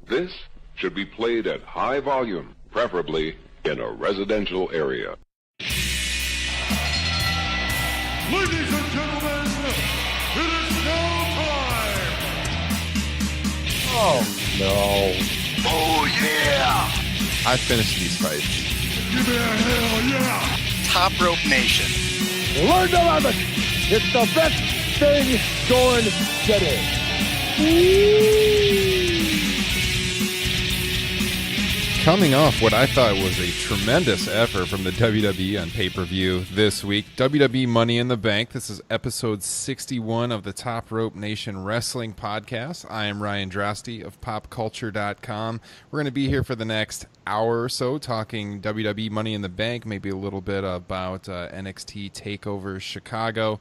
This should be played at high volume, preferably in a residential area. Ladies and gentlemen, it is now time! Oh, no. Oh, yeah! I finished these fights. Give me a hell yeah! Top Rope Nation. Learn to love it. It's the best thing going today. Coming off what I thought was a tremendous effort from the WWE on pay-per-view this week, WWE Money in the Bank. This is episode 61 of the Top Rope Nation Wrestling Podcast. I am Ryan Drosty of PopCulture.com. We're going to be here for the next hour or so talking WWE Money in the Bank, maybe a little bit about NXT TakeOver Chicago.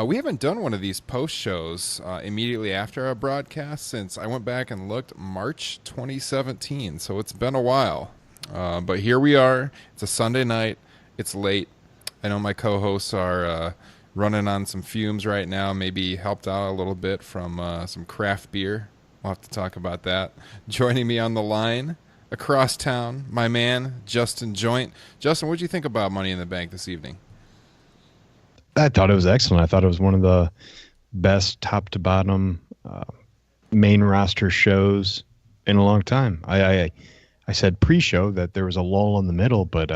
We haven't done one of these post shows immediately after our broadcast since I went back and looked March 2017, so it's been a while. But here we are. It's a Sunday night. It's late. I know my co-hosts are running on some fumes right now, maybe helped out a little bit from some craft beer. We'll have to talk about that. Joining me on the line across town, my man, Justin Joint. Justin, what did you think about Money in the Bank this evening? I thought it was excellent. I thought it was one of the best top to bottom main roster shows in a long time. I said pre-show that there was a lull in the middle, but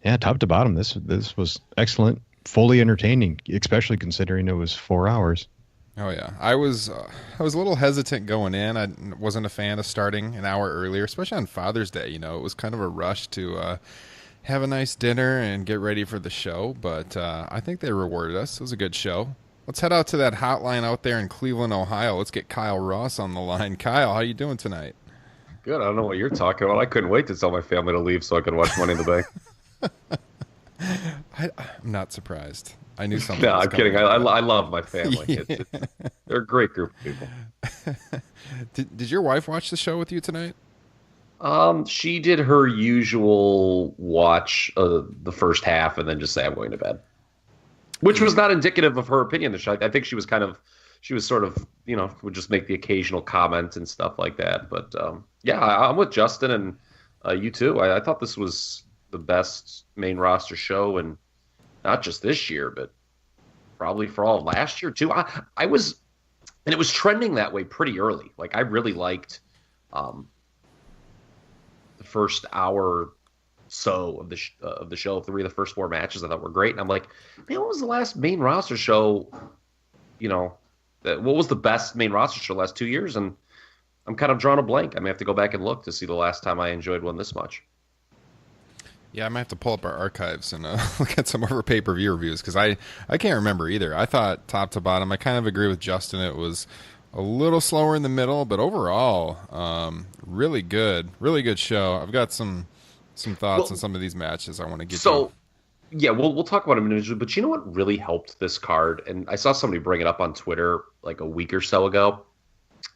yeah, top to bottom, this was excellent, fully entertaining, especially considering it was 4 hours. Oh yeah, I was a little hesitant going in. I wasn't a fan of starting an hour earlier, especially on Father's Day. You know, it was kind of a rush to have a nice dinner and get ready for the show, but I think they rewarded us. It was a good show. Let's head out to that hotline out there in Cleveland, Ohio. Let's get Kyle Ross on the line. Kyle, how you doing tonight? Good. I don't know what you're talking about. I couldn't wait to tell my family to leave so I could watch Money in the Bank. I'm not surprised. I knew something. No, I'm kidding. I love my family. Yeah. They're a great group of people. Did your wife watch the show with you tonight? She did her usual watch the first half and then just say I'm going to bed, which was not indicative of her opinion of the show. I think she was sort of, would just make the occasional comment and stuff like that. But yeah, I'm with Justin and you too. I thought this was the best main roster show, and not just this year, but probably for all of last year too. I was, and it was trending that way pretty early. Like I really liked the first hour so of the show. Three of the first four matches I thought were great, and I'm like, man, what was the last main roster show? What was the best main roster show the last 2 years? And I'm kind of drawing a blank. I may have to go back and look to see the last time I enjoyed one this much. Yeah, I might have to pull up our archives and look at some of our pay-per-view reviews, because I can't remember either. I thought top to bottom, I kind of agree with Justin. It was a little slower in the middle, but overall, really good show. I've got some thoughts on some of these matches I want to get to. Yeah, we'll talk about them individually, but you know what really helped this card? And I saw somebody bring it up on Twitter like a week or so ago,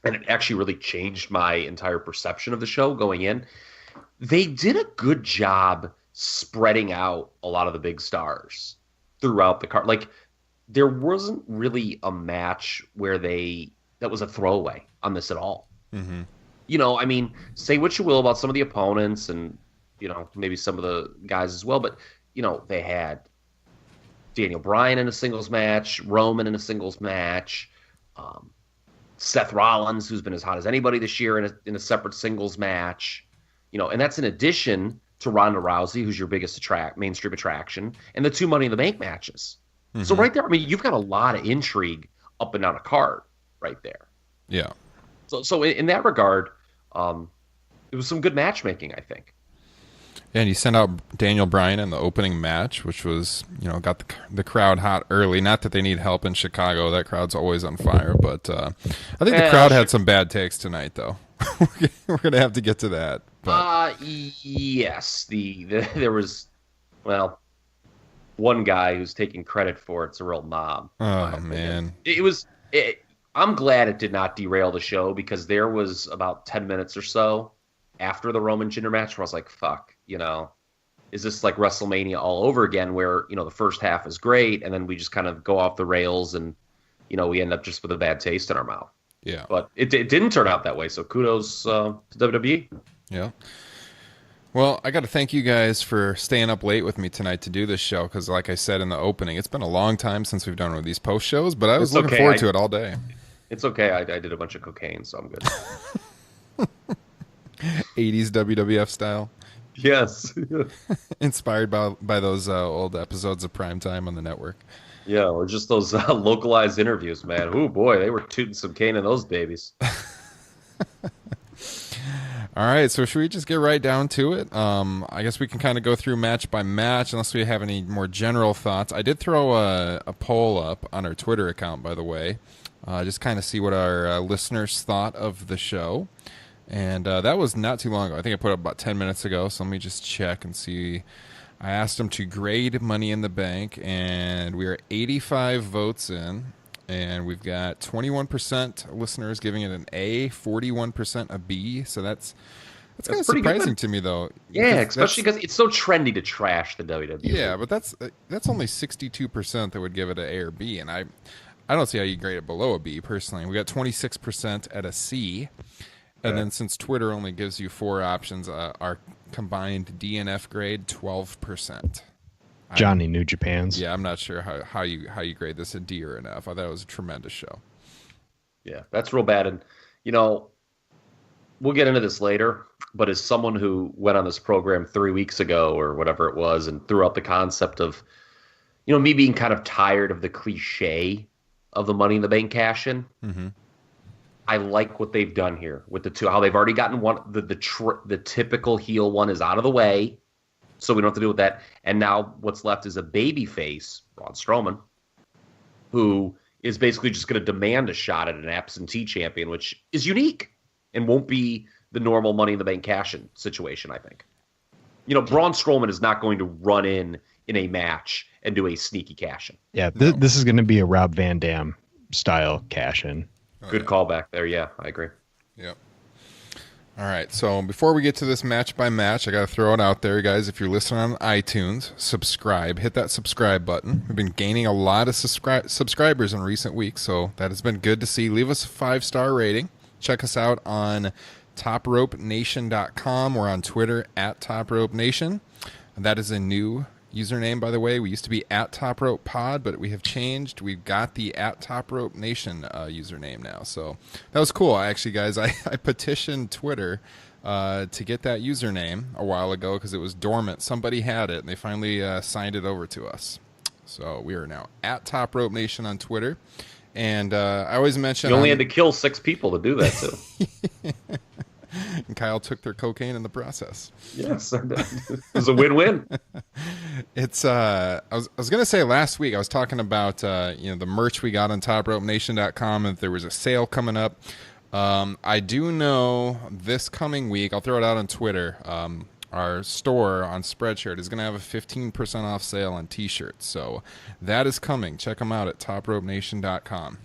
and it actually really changed my entire perception of the show going in. They did a good job spreading out a lot of the big stars throughout the card. Like, there wasn't really a match where that was a throwaway on this at all. Mm-hmm. I mean, say what you will about some of the opponents and, maybe some of the guys as well, but, they had Daniel Bryan in a singles match, Roman in a singles match, Seth Rollins, who's been as hot as anybody this year, in a separate singles match, and that's in addition to Ronda Rousey, who's your biggest mainstream attraction, and the two Money in the Bank matches. Mm-hmm. So right there, I mean, you've got a lot of intrigue up and down a card right there. Yeah. So in that regard, it was some good matchmaking, I think. Yeah, and you sent out Daniel Bryan in the opening match, which was, got the crowd hot early. Not that they need help in Chicago. That crowd's always on fire. But I think the crowd had some bad takes tonight, though. We're going to have to get to that. Yes. There was, one guy who's taking credit for it's a real knob. Oh, man. I'm glad it did not derail the show, because there was about 10 minutes or so after the Roman Jinder match where I was like, fuck, is this like WrestleMania all over again, where, the first half is great and then we just kind of go off the rails and, we end up just with a bad taste in our mouth. Yeah. But it didn't turn out that way, so kudos to WWE. Yeah. Well, I got to thank you guys for staying up late with me tonight to do this show because, like I said in the opening, it's been a long time since we've done one of these post shows, but I was looking forward to it all day. It's okay. I did a bunch of cocaine, so I'm good. 80s WWF style. Yes. Inspired by those old episodes of Primetime on the network. Yeah, or just those localized interviews, man. Oh, boy, they were tooting some cane in those babies. All right, so should we just get right down to it? I guess we can kind of go through match by match, unless we have any more general thoughts. I did throw a poll up on our Twitter account, by the way, just kind of see what our listeners thought of the show. And that was not too long ago. I think I put it up about 10 minutes ago, so let me just check and see. I asked them to grade Money in the Bank, and we are 85 votes in. And we've got 21% listeners giving it an A, 41% a B. So that's kind of surprising to me, though. Yeah, especially because it's so trendy to trash the WWE. Yeah, but that's only 62% that would give it an A or B, and I don't see how you grade it below a B personally. We got 26% at a C, and then since Twitter only gives you 4 options, our combined D and F grade 12%. Johnny New Japan's. Yeah, I'm not sure how you grade this a D or an F. I thought it was a tremendous show. Yeah, that's real bad. And, we'll get into this later, but as someone who went on this program 3 weeks ago or whatever it was and threw out the concept of, me being kind of tired of the cliche of the Money in the Bank cash-in, I like what they've done here with the two, how they've already gotten one, the typical heel one is out of the way. So we don't have to deal with that. And now what's left is a baby face, Braun Strowman, who is basically just going to demand a shot at an absentee champion, which is unique and won't be the normal Money in the Bank cash-in situation, I think. Braun Strowman is not going to run in a match and do a sneaky cash-in. Yeah, this is going to be a Rob Van Dam style cash-in. Good callback there. Yeah, I agree. Yep. All right, so before we get to this match by match, I got to throw it out there, guys. If you're listening on iTunes, subscribe. Hit that subscribe button. We've been gaining a lot of subscribers in recent weeks, so that has been good to see. Leave us a 5-star rating. Check us out on topropenation.com. We're on Twitter at topropenation. That is a new username, by the way. We used to be at topropepod, but we have changed. We've got the at topropnation username now. So that was cool. Actually, guys, I petitioned Twitter to get that username a while ago because it was dormant. Somebody had it, and they finally signed it over to us. So we are now at topropnation on Twitter. And I always mention... You only had to kill 6 people to do that, too. And Kyle took their cocaine in the process. Yes, it was a win-win. It's I was gonna say last week I was talking about the merch we got on topropenation.com, and there was a sale coming up. I do know this coming week, I'll throw it out on Twitter. Our store on Spreadshirt is gonna have a 15% off sale on t-shirts, so that is coming. Check them out at topropenation.com.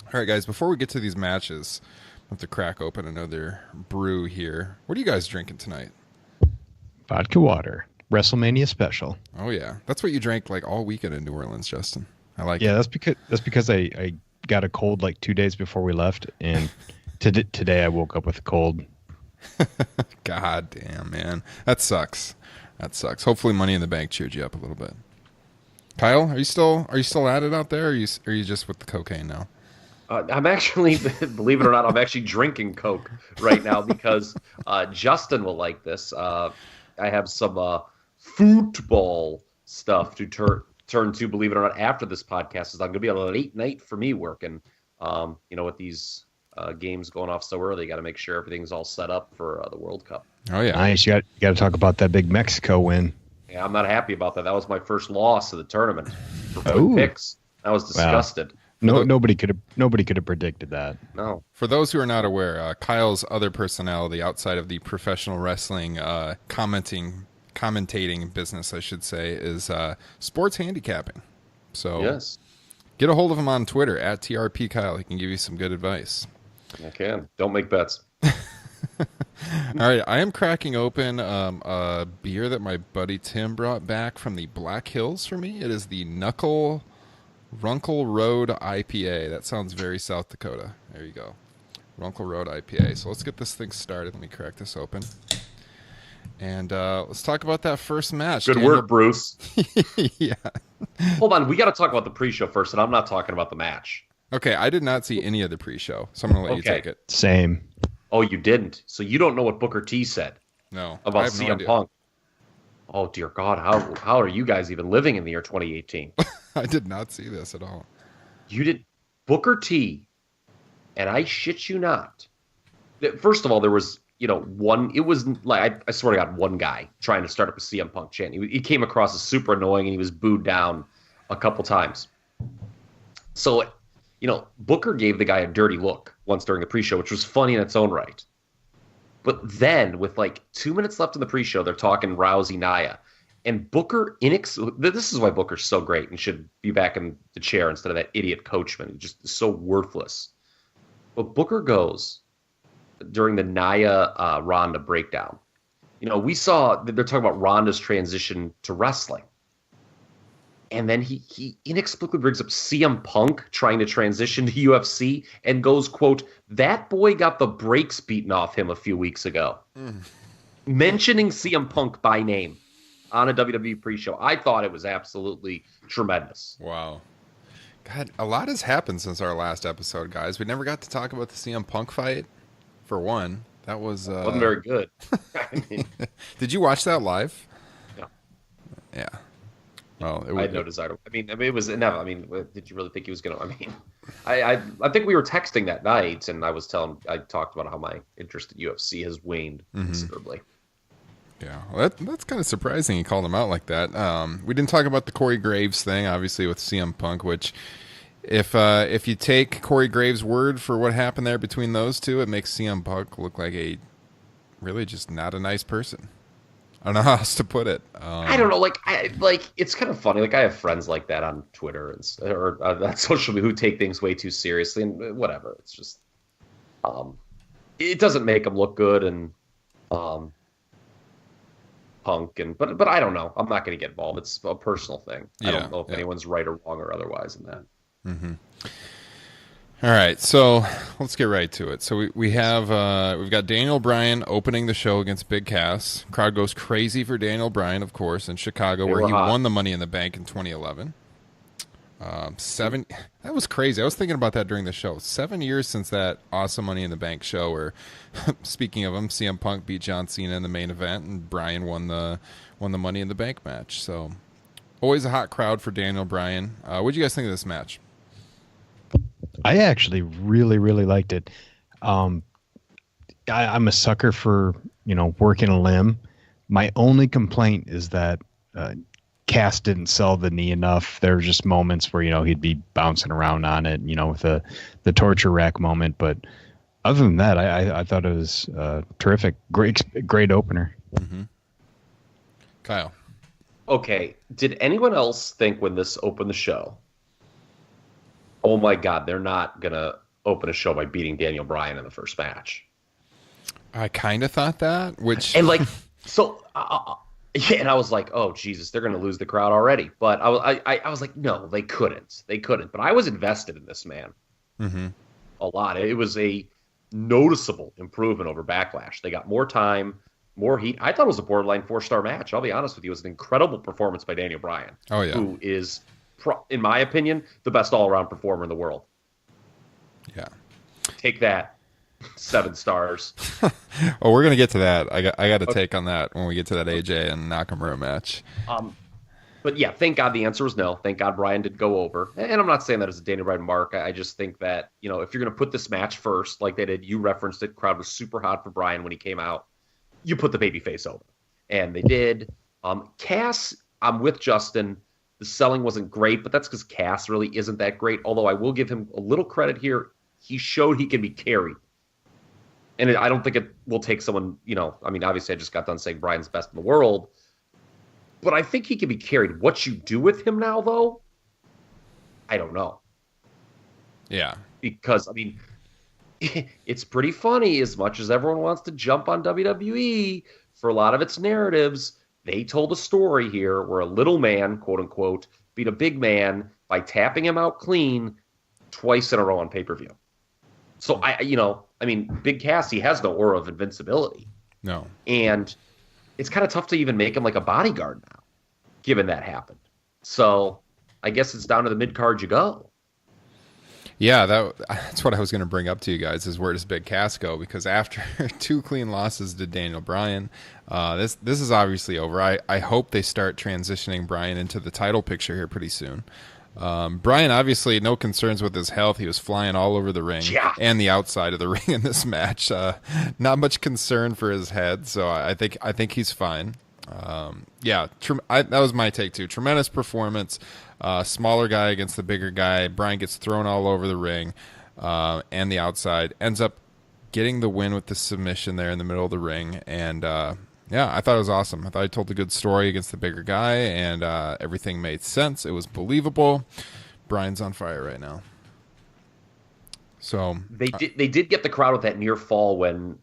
All right, guys, before we get to these matches, I have to crack open another brew here. What are you guys drinking tonight? Vodka water. WrestleMania special. Oh, yeah. That's what you drank like all weekend in New Orleans, Justin. I like it. Yeah, that's because I got a cold like 2 days before we left, and today I woke up with a cold. God damn, man. That sucks. Hopefully Money in the Bank cheered you up a little bit. Kyle, are you still at it out there, or are you just with the cocaine now? I'm actually, believe it or not, I'm actually drinking Coke right now because Justin will like this. I have some football stuff to turn to, believe it or not, after this podcast. It's going to be a late night for me working. With these games going off so early, got to make sure everything's all set up for the World Cup. Oh, yeah. Nice. You got to talk about that big Mexico win. Yeah, I'm not happy about that. That was my first loss of the tournament for picks. I was disgusted. Wow. Nobody could have predicted that. No. For those who are not aware, Kyle's other personality outside of the professional wrestling commentating business, I should say, is sports handicapping. So yes, get a hold of him on Twitter at TRP Kyle. He can give you some good advice. I can. Don't make bets. All right, I am cracking open a beer that my buddy Tim brought back from the Black Hills for me. It is the Runkle Road IPA. That sounds very South Dakota. There you go. Runkle Road IPA. So let's get this thing started. Let me crack this open. And let's talk about that first match. Good work, Bruce. Yeah. Hold on. We got to talk about the pre-show first, and I'm not talking about the match. Okay, I did not see any of the pre-show, so I'm going to let you take it. Same. Oh, you didn't? So you don't know what Booker T said No. about I have CM no idea. Punk? Oh, dear God. How are you guys even living in the year 2018? I did not see this at all. You did. Booker T, and I shit you not. First of all, there was, one, it was like, I swear to God, one guy trying to start up a CM Punk chant. He came across as super annoying, and he was booed down a couple times. So, Booker gave the guy a dirty look once during the pre-show, which was funny in its own right. But then, with like 2 minutes left in the pre-show, they're talking Rousey Nia. And Booker, this is why Booker's so great and should be back in the chair instead of that idiot Coachman, who's just so worthless. But Booker goes during the Nia Ronda breakdown. We saw that they're talking about Ronda's transition to wrestling. And then he inexplicably brings up CM Punk trying to transition to UFC and goes, quote, "That boy got the brakes beaten off him a few weeks ago." Mentioning CM Punk by name on a WWE pre-show. I thought it was absolutely tremendous. Wow. God, a lot has happened since our last episode, guys. We never got to talk about the CM Punk fight, for one. That was... wasn't very good. I mean, did you watch that live? No. Yeah. Well, I had no desire to. I mean, it was no. I mean, did you really think he was going to? I mean, I think we were texting that night, and I talked about how my interest in UFC has waned considerably. Yeah, well, that's kind of surprising. He called him out like that. We didn't talk about the Corey Graves thing, obviously, with CM Punk. Which, if you take Corey Graves' word for what happened there between those two, it makes CM Punk look like a really just not a nice person. I don't know how else to put it. I don't know. It's kind of funny. Like, I have friends like that on Twitter or on social media who take things way too seriously, and whatever. It's just, it doesn't make them look good, and Punk but I don't know. I'm not going to get involved. It's a personal thing. I don't know if anyone's right or wrong or otherwise in that. Mm-hmm. All right, so let's get right to it. So we've got Daniel Bryan opening the show against Big Cass. Crowd goes crazy for Daniel Bryan, of course, in Chicago, where he won the Money in the Bank in 2011. That was crazy. I was thinking about that during the show. 7 years since that awesome Money in the Bank show where, speaking of him, CM Punk beat John Cena in the main event, and Bryan won the Money in the Bank match. So always a hot crowd for Daniel Bryan. What do you guys think of this match? I actually really, really liked it. I'm a sucker for, working a limb. My only complaint is that Cass didn't sell the knee enough. There were just moments where, he'd be bouncing around on it, with the torture rack moment. But other than that, I thought it was terrific. Great opener. Mm-hmm. Kyle. Okay. Did anyone else think when this opened the show, oh my God, they're not going to open a show by beating Daniel Bryan in the first match? I kind of thought that, and and I was like, oh Jesus, they're going to lose the crowd already. But I was like, no, they couldn't. But I was invested in this man a lot. It was a noticeable improvement over Backlash. They got more time, more heat. I thought it was a borderline 4-star match. I'll be honest with you, it was an incredible performance by Daniel Bryan. Oh yeah, who is, in my opinion, the best all-around performer in the world. Yeah. Take that. 7 stars. Oh, we're gonna get to that. I got a take on that when we get to that AJ and Nakamura match. But yeah, thank God the answer was no. Thank God Bryan did go over. And I'm not saying that as a Daniel Bryan mark. I just think that, if you're gonna put this match first, like they did, you referenced it, crowd was super hot for Bryan when he came out. You put the babyface over. And they did. Cass, I'm with Justin. The selling wasn't great, but that's because Cass really isn't that great. Although I will give him a little credit here. He showed he can be carried. And I don't think it will take someone, obviously I just got done saying Bryan's best in the world. But I think he can be carried. What you do with him now, though, I don't know. Yeah. Because, it's pretty funny. As much as everyone wants to jump on WWE for a lot of its narratives, they told a story here where a little man, quote unquote, beat a big man by tapping him out clean twice in a row on pay-per-view. So Big Cass, he has no aura of invincibility. No. And it's kind of tough to even make him like a bodyguard now, given that happened. So I guess it's down to the mid-card you go. Yeah, that's what I was going to bring up to you guys is where does Big Cass go? Because after 2 clean losses to Daniel Bryan, this is obviously over. I hope they start transitioning Bryan into the title picture here pretty soon. Bryan, obviously, no concerns with his health. He was flying all over the ring and the outside of the ring in this match. Not much concern for his head, so I think he's fine. That was my take too. Tremendous performance. Smaller guy against the bigger guy. Bryan gets thrown all over the ring and the outside. Ends up getting the win with the submission there in the middle of the ring. And I thought it was awesome. I thought he told a good story against the bigger guy, and everything made sense. It was believable. Bryan's on fire right now. So they did get the crowd with that near fall when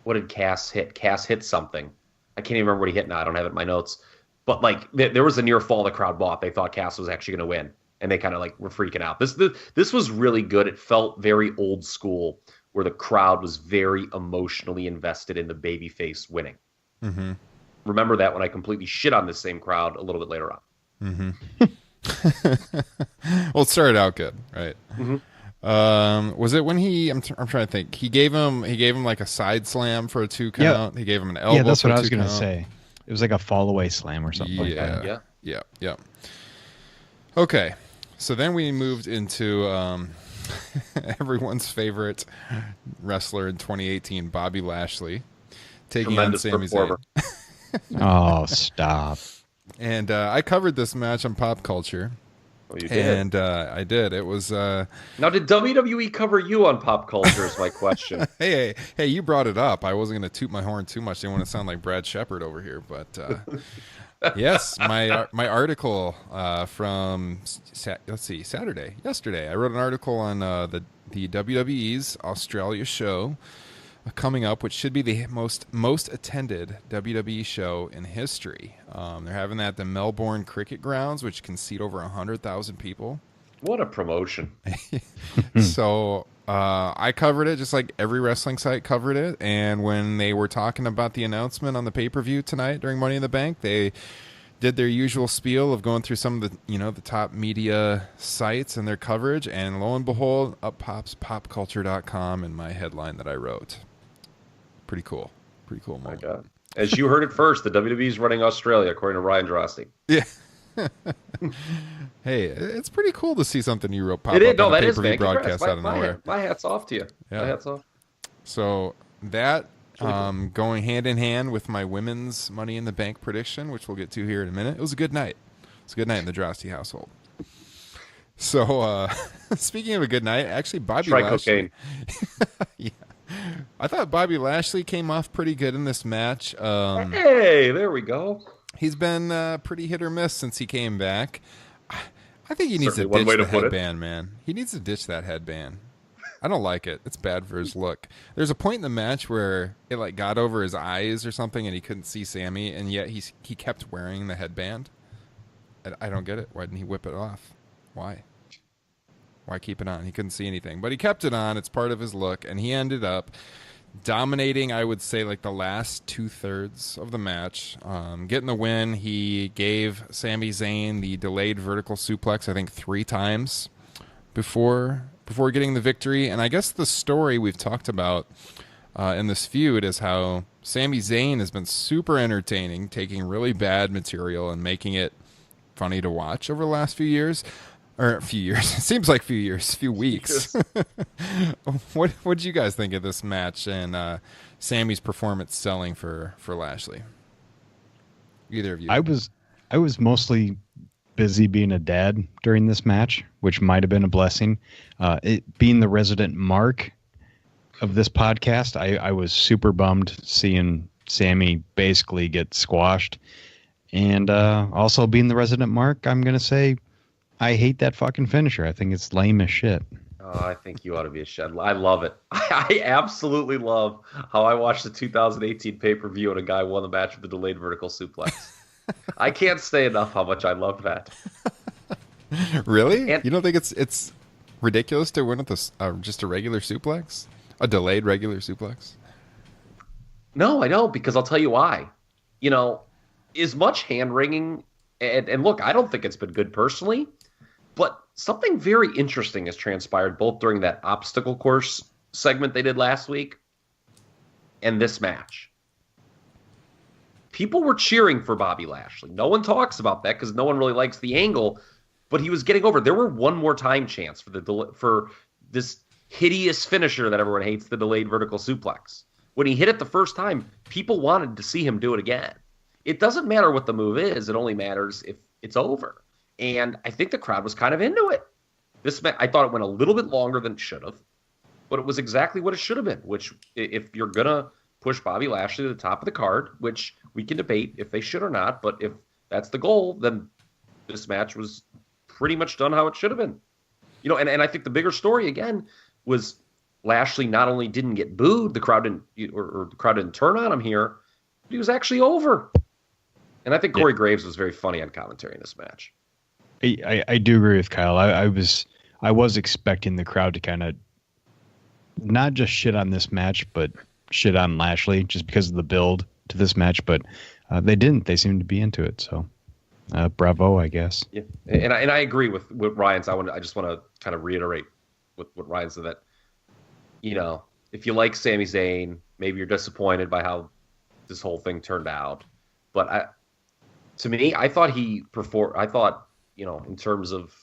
what did Cass hit? Cass hit something. I can't even remember what he hit now. I don't have it in my notes. But like there was a near fall the crowd bought. They thought Cass was actually going to win, and they kind of like were freaking out. This was really good. It felt very old school, where the crowd was very emotionally invested in the babyface winning. Mm-hmm. Remember that when I completely shit on this same crowd a little bit later on. Mm-hmm. Well, it started out good, right? Mm-hmm. Was it when I'm trying to think. He gave him like a side slam for a 2 count. Yeah. He gave him an elbow. Yeah, that's for what a I was 2 going to count. say. It was like a fall away slam or something like that. Yeah. Okay, so then we moved into everyone's favorite wrestler in 2018, Bobby Lashley, taking on Sami Zayn. Oh, stop. And I covered this match on Pop Culture. Oh, you did? And I did. It was... Now, did WWE cover you on Pop Culture is my question. Hey, you brought it up. I wasn't going to toot my horn too much. Didn't want to sound like Brad Shepard over here. But yes, my article from, Saturday, yesterday. I wrote an article on the WWE's Australia show coming up, which should be the most attended WWE show in history. They're having that at the Melbourne Cricket Grounds, which can seat over 100,000 people. What a promotion. So I covered it just like every wrestling site covered it. And when they were talking about the announcement on the pay-per-view tonight during Money in the Bank, they did their usual spiel of going through some of the, the top media sites and their coverage. And lo and behold, up pops popculture.com in my headline that I wrote. Pretty cool moment. My God. As you heard it first, the WWE's running Australia, according to Ryan Drosty. Yeah. Hey, it's pretty cool to see something you wrote pop up on a pay-per-view broadcast out of nowhere. My hat's off to you. Yeah. My hat's off. So that going hand in hand with my women's Money in the Bank prediction, which we'll get to here in a minute. It was a good night. It's a good night in the Drosty household. So speaking of a good night, actually Bobby Lashley. Yeah. I thought Bobby Lashley came off pretty good in this match. Hey, there we go. He's been pretty hit or miss since he came back. I think he needs to Certainly ditch the headband, man. He needs to ditch that headband. I don't like it. It's bad for his look. There's a point in the match where it like got over his eyes or something, and he couldn't see Sammy, and yet he kept wearing the headband. I don't get it. Why didn't he whip it off? Why keep it on? He couldn't see anything, but he kept it on. It's part of his look, and he ended up dominating, I would say, like the last 2/3 of the match, getting the win. He gave Sami Zayn the delayed vertical suplex, I think 3 times before getting the victory. And I guess the story we've talked about in this feud is how Sami Zayn has been super entertaining, taking really bad material and making it funny to watch over the last few years. Or a few years. It seems like few weeks. What did you guys think of this match and Sammy's performance selling for Lashley? Either of you? I was mostly busy being a dad during this match, which might have been a blessing. It being the resident mark of this podcast, I was super bummed seeing Sammy basically get squashed. And also being the resident mark, I'm going to say I hate that fucking finisher. I think it's lame as shit. Oh, I think you ought to be ashamed. I love it. I absolutely love how I watched the 2018 pay-per-view and a guy won the match with the delayed vertical suplex. I can't say enough how much I love that. Really? You don't think it's ridiculous to win with just a regular suplex? A delayed regular suplex? No, I don't, because I'll tell you why. You know, as much hand-wringing, and look, I don't think it's been good personally, but something very interesting has transpired both during that obstacle course segment they did last week and this match. People were cheering for Bobby Lashley. No one talks about that because no one really likes the angle, but he was getting over. There were one more time chance for this hideous finisher that everyone hates, the delayed vertical suplex. When he hit it the first time, people wanted to see him do it again. It doesn't matter what the move is. It only matters if it's over. And I think the crowd was kind of into it. I thought it went a little bit longer than it should have, but it was exactly what it should have been, which if you're going to push Bobby Lashley to the top of the card, which we can debate if they should or not, but if that's the goal, then this match was pretty much done how it should have been. You know, and I think the bigger story, again, was Lashley not only didn't get booed, the crowd didn't turn on him here, but he was actually over. And I think Corey Graves was very funny on commentary in this match. I do agree with Kyle. I was expecting the crowd to kind of not just shit on this match, but shit on Lashley just because of the build to this match. But they didn't. They seemed to be into it. So bravo, I guess. Yeah, and I agree with Ryan's. I just want to kind of reiterate what Ryan said, that, you know, if you like Sami Zayn, maybe you're disappointed by how this whole thing turned out. But to me, I thought he performed. I thought, you know, in terms of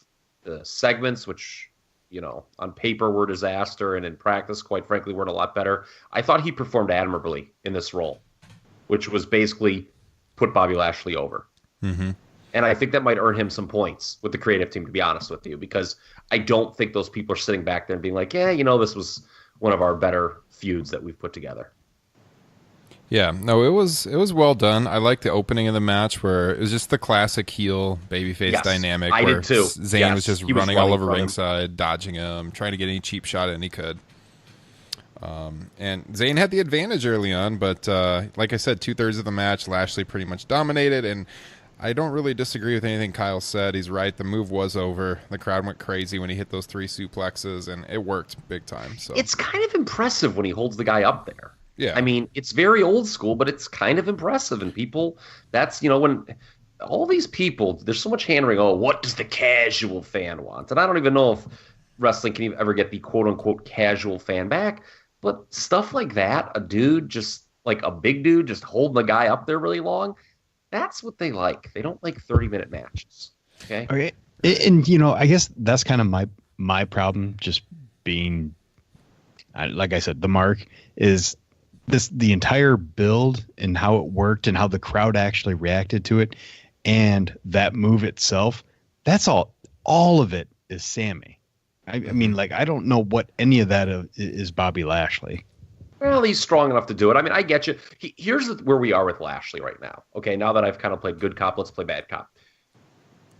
the segments, which, you know, on paper were disaster and in practice, quite frankly, weren't a lot better. I thought he performed admirably in this role, which was basically put Bobby Lashley over. Mm-hmm. And I think that might earn him some points with the creative team, to be honest with you, because I don't think those people are sitting back there and being like, yeah, you know, this was one of our better feuds that we've put together. Yeah, no, it was well done. I liked the opening of the match where it was just the classic heel babyface dynamic. I where did too. Zayn was just running all over ringside, dodging him, trying to get any cheap shot in he could. And Zayn had the advantage early on, but like I said, 2/3 of the match, Lashley pretty much dominated, and I don't really disagree with anything Kyle said. He's right. The move was over. The crowd went crazy when he hit those 3 suplexes, and it worked big time. So it's kind of impressive when he holds the guy up there. Yeah. I mean, it's very old school, but it's kind of impressive. And people, that's, you know, when all these people, there's so much hand-wringing, oh, what does the casual fan want? And I don't even know if wrestling can ever get the quote-unquote casual fan back. But stuff like that, a dude just, like a big dude just holding the guy up there really long, that's what they like. They don't like 30-minute matches. Okay. And, you know, I guess that's kind of my problem, just being, like I said, the mark is the entire build and how it worked and how the crowd actually reacted to it and that move itself. That's all of it is Sammy. I mean, like, I don't know what any of that is Bobby Lashley. Well, he's strong enough to do it. I mean, I get you. Here's where we are with Lashley right now. Okay, now that I've kind of played good cop, let's play bad cop.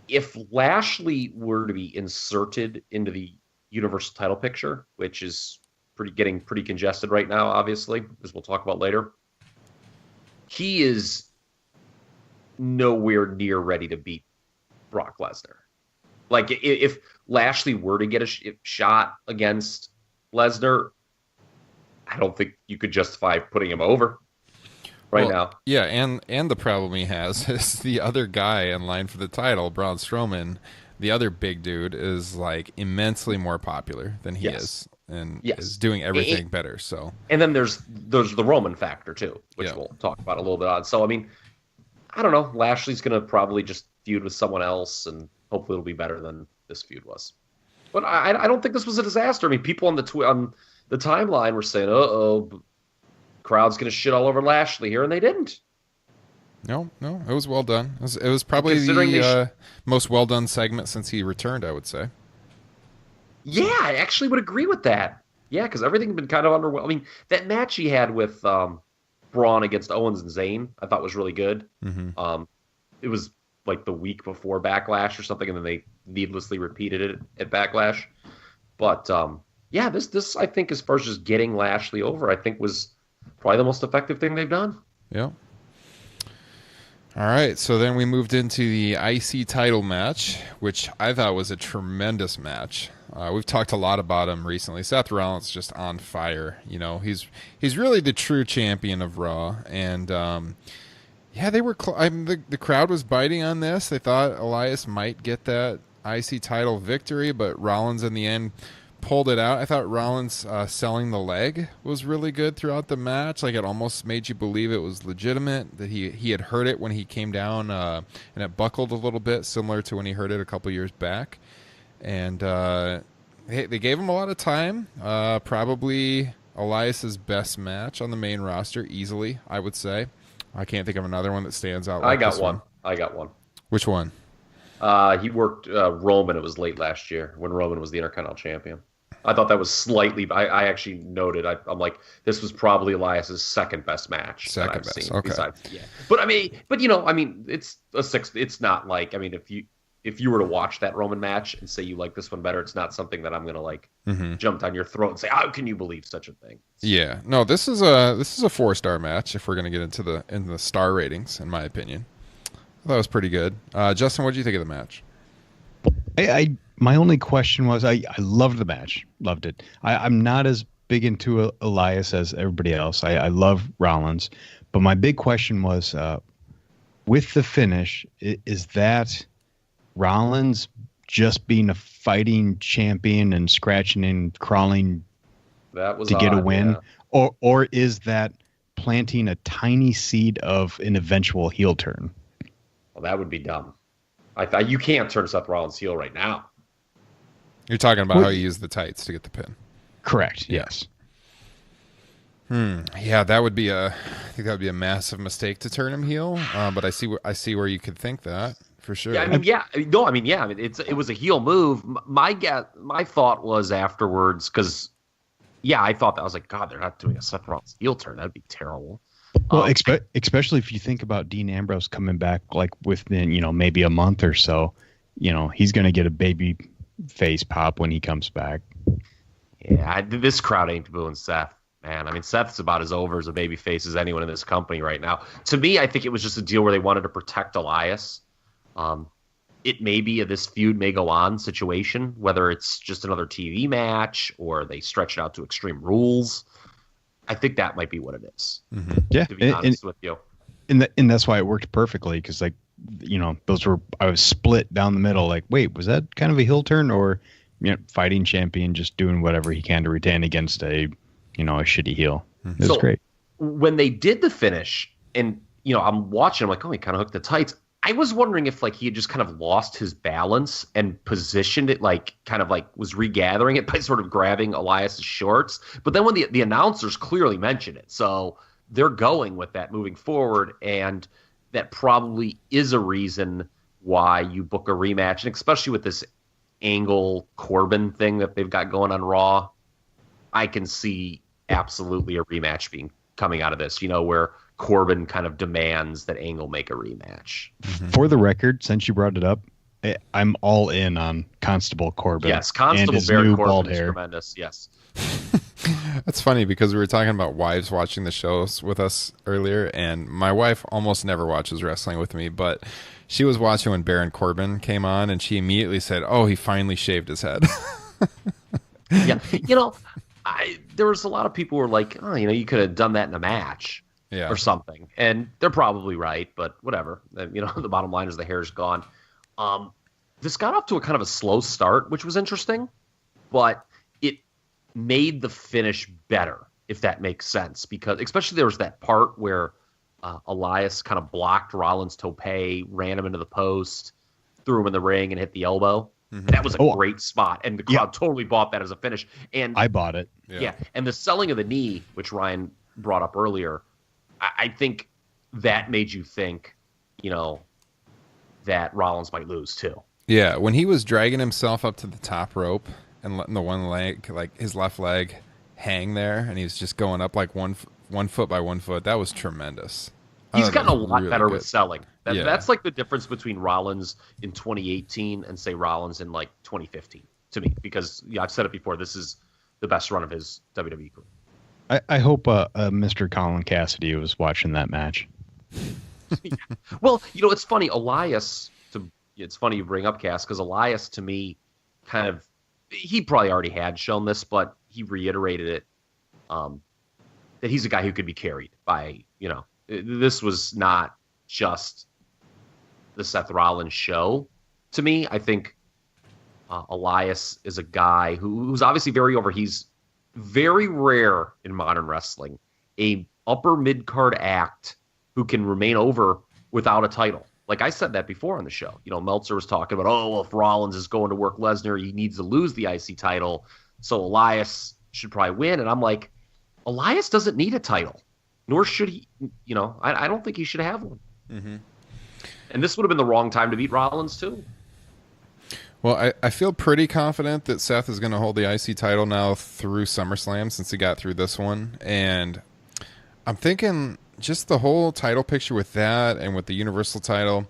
If Lashley were to be inserted into the Universal title picture, which is getting pretty congested right now, obviously, as we'll talk about later, he is nowhere near ready to beat Brock Lesnar. Like, if Lashley were to get a shot against Lesnar, I don't think you could justify putting him over now. Yeah, and the problem he has is the other guy in line for the title, Braun Strowman, the other big dude, is like immensely more popular than he is, and is doing everything better. So, and then there's the Roman factor too, which we'll talk about a little bit on. So, I mean, I don't know. Lashley's going to probably just feud with someone else, and hopefully it'll be better than this feud was. But I don't think this was a disaster. I mean, people on the timeline were saying, crowd's going to shit all over Lashley here, and they didn't. No, it was well done. It was probably the most well done segment since he returned, I would say. Yeah, I actually would agree with that. Yeah, because everything had been kind of underwhelming. I mean, that match he had with Braun against Owens and Zayn, I thought was really good. Mm-hmm. It was like the week before Backlash or something, and then they needlessly repeated it at Backlash. But yeah, this I think, as far as just getting Lashley over, I think was probably the most effective thing they've done. Yeah. All right, so then we moved into the IC title match, which I thought was a tremendous match. We've talked a lot about him recently. Seth Rollins is just on fire. You know, he's really the true champion of Raw. And yeah, they were. The crowd was biting on this. They thought Elias might get that IC title victory, but Rollins in the end pulled it out. I thought Rollins selling the leg was really good throughout the match. Like, it almost made you believe it was legitimate, that he had hurt it when he came down, and it buckled a little bit, similar to when he hurt it a couple years back. And they gave him a lot of time. Probably Elias's best match on the main roster, easily, I would say. I can't think of another one that stands out. I got one. Which one? He worked Roman. It was late last year when Roman was the Intercontinental Champion. I thought that was slightly. I actually noted. I'm like, this was probably Elias's second best match. Second best. Seen, okay. Besides, yeah. But it's a six. It's not like, if you were to watch that Roman match and say you like this one better, it's not something that I'm gonna jump down your throat and say, how can you believe such a thing? Yeah. No, this is a 4-star match. If we're gonna get into the star ratings, in my opinion, that was pretty good. Justin, what did you think of the match? My only question was, I loved the match. Loved it. I'm not as big into Elias as everybody else. I love Rollins. But my big question was, with the finish, is that Rollins just being a fighting champion and scratching and crawling to get a win? Yeah. Or is that planting a tiny seed of an eventual heel turn? Well, that would be dumb. I thought you can't turn Seth Rollins heel right now. You're talking about how he used the tights to get the pin. Correct. Yes. Yeah, I think that would be a massive mistake to turn him heel. But I see where you could think that for sure. It was a heel move. My thought was afterwards, because I thought that, I was like, God, they're not doing a Seth Rollins heel turn. That'd be terrible. Well, especially if you think about Dean Ambrose coming back, like within maybe a month or so, he's going to get a baby face pop when he comes back. Yeah, this crowd ain't booing Seth, man. Seth's about as over as a baby face as anyone in this company right now. To me, I think it was just a deal where they wanted to protect Elias. It may be this feud may go on situation, whether it's just another TV match or they stretch it out to Extreme Rules. I think that might be what it is. Mm-hmm. Yeah, to be honest with you. And that's why it worked perfectly, because I was split down the middle. Like, wait, was that kind of a heel turn, or fighting champion just doing whatever he can to retain against a shitty heel? Mm-hmm. It was great. When they did the finish, and I'm watching, I'm like, oh, he kind of hooked the tights. I was wondering if he had just kind of lost his balance and positioned it was regathering it by sort of grabbing Elias's shorts. But then when the announcers clearly mention it, so they're going with that moving forward, and that probably is a reason why you book a rematch, and especially with this Angle Corbin thing that they've got going on Raw, I can see absolutely a rematch coming out of this, where Corbin kind of demands that Angle make a rematch. Mm-hmm. For the record, since you brought it up, I'm all in on Constable Corbin. Yes, Constable Baron Corbin is tremendous. Yes. That's funny, because we were talking about wives watching the shows with us earlier, and my wife almost never watches wrestling with me, but she was watching when Baron Corbin came on, and she immediately said, oh, he finally shaved his head. Yeah. There was a lot of people who were like, oh, you could have done that in a match. Yeah. Or something, and they're probably right, but whatever. The bottom line is the hair's gone. This got off to a kind of a slow start, which was interesting, but it made the finish better, if that makes sense, because especially there was that part where Elias kind of blocked Rollins' tope, ran him into the post, threw him in the ring, and hit the elbow. Mm-hmm. That was a great spot, and the crowd totally bought that as a finish. And I bought it. Yeah, and the selling of the knee, which Ryan brought up earlier, I think that made you think, that Rollins might lose too. Yeah, when he was dragging himself up to the top rope and letting the one leg, his left leg, hang there, and he was just going up like one foot by 1 foot, that was tremendous. He's gotten a lot better with selling. That's like the difference between Rollins in 2018 and, say, Rollins in 2015 to me, because I've said it before, this is the best run of his WWE career. I hope Mr. Colin Cassidy was watching that match. Yeah. Well, it's funny. Elias, it's funny you bring up Cass, because Elias, to me, kind of he probably already had shown this, but he reiterated it, that he's a guy who could be carried by, this was not just the Seth Rollins show to me. I think Elias is a guy who's obviously very over. He's very rare in modern wrestling, a upper mid-card act who can remain over without a title. Like I said that before on the show. Meltzer was talking about, if Rollins is going to work Lesnar, he needs to lose the IC title. So Elias should probably win. And I'm like, Elias doesn't need a title, nor should he. I don't think he should have one. Mm-hmm. And this would have been the wrong time to beat Rollins, too. Well, I feel pretty confident that Seth is going to hold the IC title now through SummerSlam since he got through this one. And I'm thinking just the whole title picture with that and with the Universal title,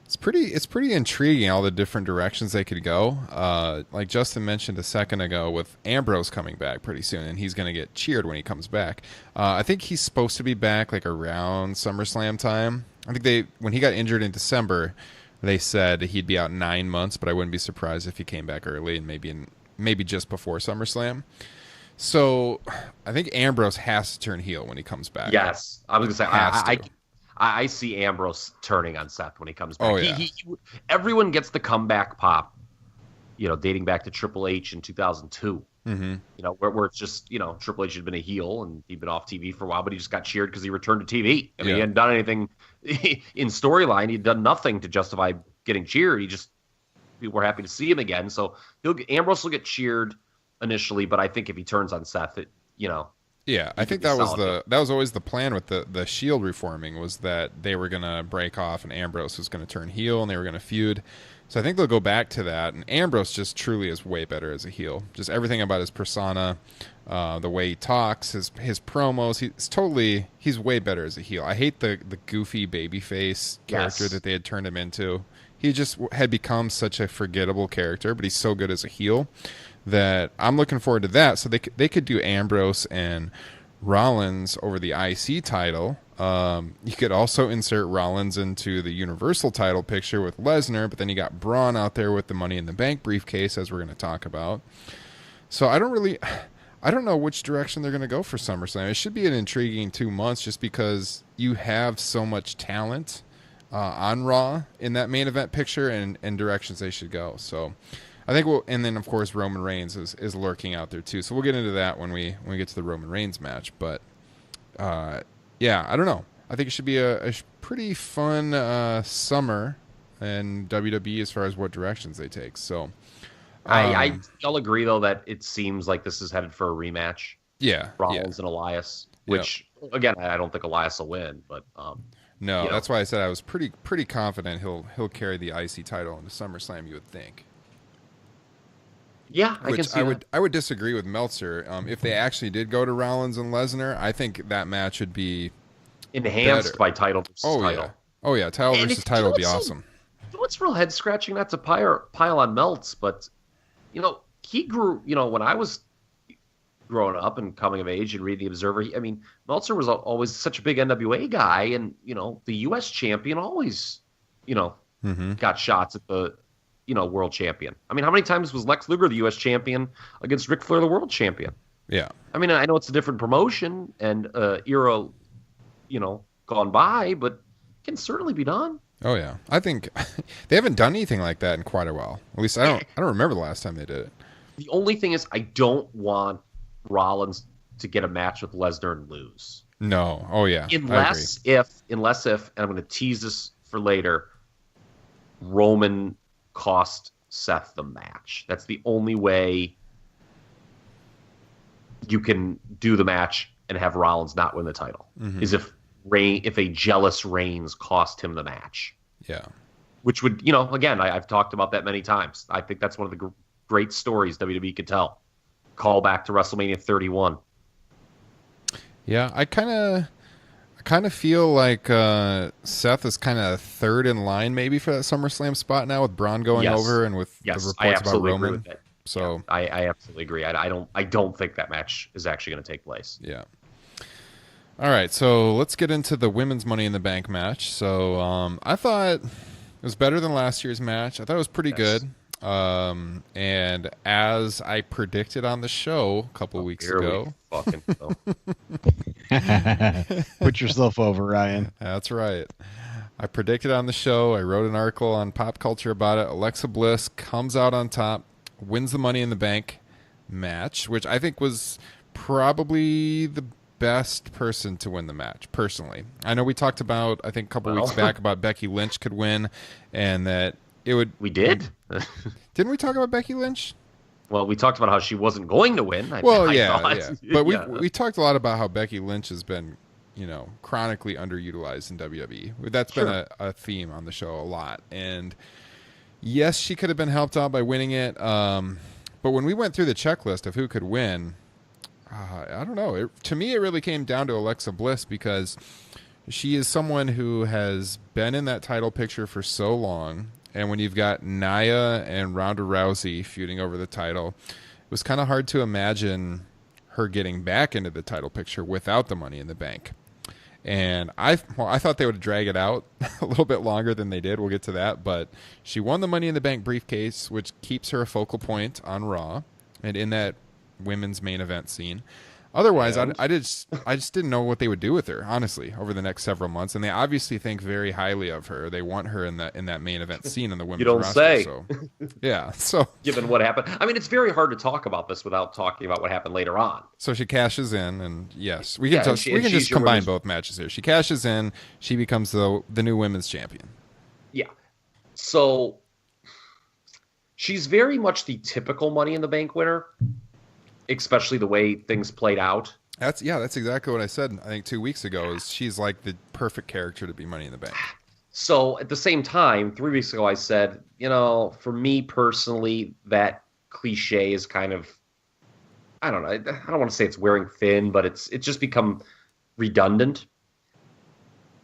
it's pretty intriguing, all the different directions they could go. Like Justin mentioned a second ago, with Ambrose coming back pretty soon, and he's going to get cheered when he comes back. I think he's supposed to be back like around SummerSlam time. I think when he got injured in December, they said he'd be out 9 months, but I wouldn't be surprised if he came back early and maybe just before SummerSlam. So I think Ambrose has to turn heel when he comes back. Yes, I was going to say I see Ambrose turning on Seth when he comes back. Oh, yeah. Everyone gets the comeback pop, dating back to Triple H in 2002. Mm-hmm. Where it's just, Triple H had been a heel and he'd been off TV for a while, but he just got cheered because he returned to TV. I mean, he hadn't done anything in storyline. He'd done nothing to justify getting cheered. People were happy to see him again. So Ambrose will get cheered initially, but I think if he turns on Seth, yeah, I think that was always the plan with the Shield reforming, was that they were going to break off and Ambrose was going to turn heel and they were going to feud. So I think they'll go back to that. And Ambrose just truly is way better as a heel. Just everything about his persona, the way he talks, his promos, he's way better as a heel. I hate the goofy babyface character that they had turned him into. He just had become such a forgettable character, but he's so good as a heel that I'm looking forward to that. So they could do Ambrose and Rollins over the IC title. You could also insert Rollins into the Universal title picture with Lesnar, but then you got Braun out there with the Money in the Bank briefcase, as we're going to talk about. So I don't know which direction they're going to go for SummerSlam. It should be an intriguing 2 months just because you have so much talent on Raw in that main event picture and directions they should go. So I think and then of course Roman Reigns is lurking out there too. So we'll get into that when we get to the Roman Reigns match. But yeah, I don't know. I think it should be a pretty fun summer in WWE as far as what directions they take. So I'll agree though that it seems like this is headed for a rematch. Yeah, Rollins and Elias, which again I don't think Elias will win, but no, that's why I said I was pretty confident he'll carry the IC title into SummerSlam. You would think. Yeah, I can see that. I would disagree with Meltzer. If they actually did go to Rollins and Lesnar, I think that match would be enhanced by title versus title. Yeah. Oh yeah, title versus title would be awesome. What's real head scratching? Not to pile on Meltz, but he grew. When I was growing up and coming of age and reading the Observer, Meltzer was always such a big NWA guy, and the U.S. champion always, got shots at the world champion. I mean, how many times was Lex Luger the U.S. champion against Ric Flair, the world champion? Yeah. I mean, I know it's a different promotion and era, gone by, but it can certainly be done. Oh yeah, I think they haven't done anything like that in quite a while. At least I don't remember the last time they did it. The only thing is, I don't want Rollins to get a match with Lesnar and lose. No. Oh yeah. Unless if, and I'm going to tease this for later, Roman cost Seth the match. That's the only way you can do the match and have Rollins not win the title. Mm-hmm. Is if a jealous Reigns cost him the match. Yeah. Which would, again, I've talked about that many times. I think that's one of the great stories WWE could tell. Call back to WrestleMania 31. Yeah, I kind of feel like Seth is kind of third in line maybe for that SummerSlam spot now with Braun going over and with the reports about Roman. Agree with that. So yeah, I absolutely agree. I don't think that match is actually going to take place. Yeah. All right, so let's get into the women's Money in the Bank match. So I thought it was better than last year's match. I thought it was pretty good. And as I predicted on the show a couple weeks ago, put yourself over, Ryan. That's right. I predicted on the show. I wrote an article on Pop Culture about it. Alexa Bliss comes out on top, wins the Money in the Bank match, which I think was probably the best person to win the match, personally. I know we talked about, I think a couple weeks back, about Becky Lynch could win, and that it would... We did? Didn't we talk about Becky Lynch? Well, we talked about how she wasn't going to win. I yeah. But we talked a lot about how Becky Lynch has been, chronically underutilized in WWE. That's been a theme on the show a lot. And yes, she could have been helped out by winning it. But when we went through the checklist of who could win, I don't know. To me, it really came down to Alexa Bliss because she is someone who has been in that title picture for so long. And when you've got Nia and Ronda Rousey feuding over the title, it was kind of hard to imagine her getting back into the title picture without the Money in the Bank. And I thought they would drag it out a little bit longer than they did. We'll get to that. But she won the Money in the Bank briefcase, which keeps her a focal point on Raw and in that women's main event scene. Otherwise, I just didn't know what they would do with her, honestly, over the next several months. And they obviously think very highly of her. They want her in that main event scene in the women's roster. You don't say. So, yeah. So given what happened, I mean, it's very hard to talk about this without talking about what happened later on. So she cashes in, and yes, we can just combine both matches here. She cashes in, she becomes the new women's champion. Yeah. So she's very much the typical Money in the Bank winner. Especially the way things played out. That's exactly what I said. I think 2 weeks ago is she's like the perfect character to be Money in the Bank. So at the same time, 3 weeks ago, I said, for me personally, that cliche is kind of, I don't know. I don't want to say it's wearing thin, but it's just become redundant.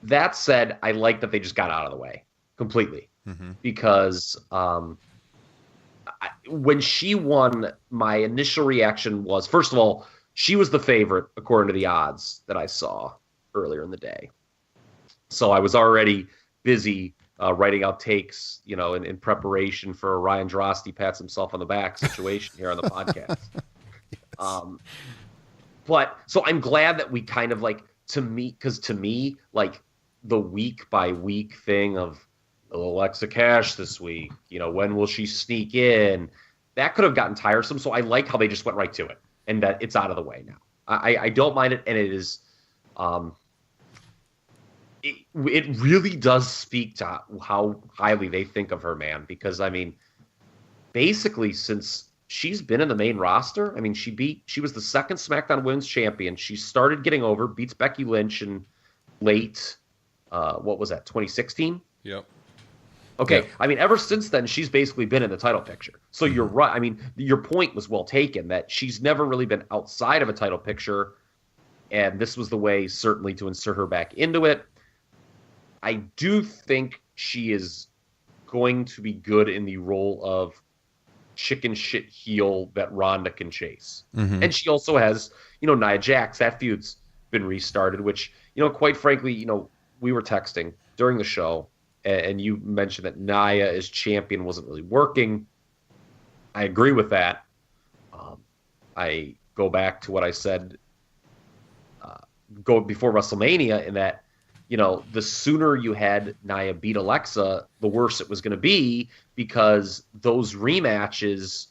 That said, I like that they just got out of the way completely because when she won, my initial reaction was, first of all, she was the favorite according to the odds that I saw earlier in the day. So I was already busy writing out takes, in preparation for a Ryan Drosty pats himself on the back situation here on the podcast. But so I'm glad that we kind of to me, the week by week thing of Alexa Cash this week, when will she sneak in? That could have gotten tiresome. So I like how they just went right to it and that it's out of the way now. I don't mind it. And it is, it really does speak to how highly they think of her, man. Because basically since she's been in the main roster, she was the second SmackDown Women's Champion. She started getting over, beats Becky Lynch in late, 2016? Yep. Okay, yeah. Ever since then, she's basically been in the title picture. So you're right. Your point was well taken that she's never really been outside of a title picture, and this was the way, certainly, to insert her back into it. I do think she is going to be good in the role of chicken shit heel that Ronda can chase. And she also has, Nia Jax. That feud's been restarted, which, quite frankly, we were texting during the show, and you mentioned that Nia as champion wasn't really working. I agree with that. I go back to what I said before WrestleMania in that, the sooner you had Nia beat Alexa, the worse it was going to be because those rematches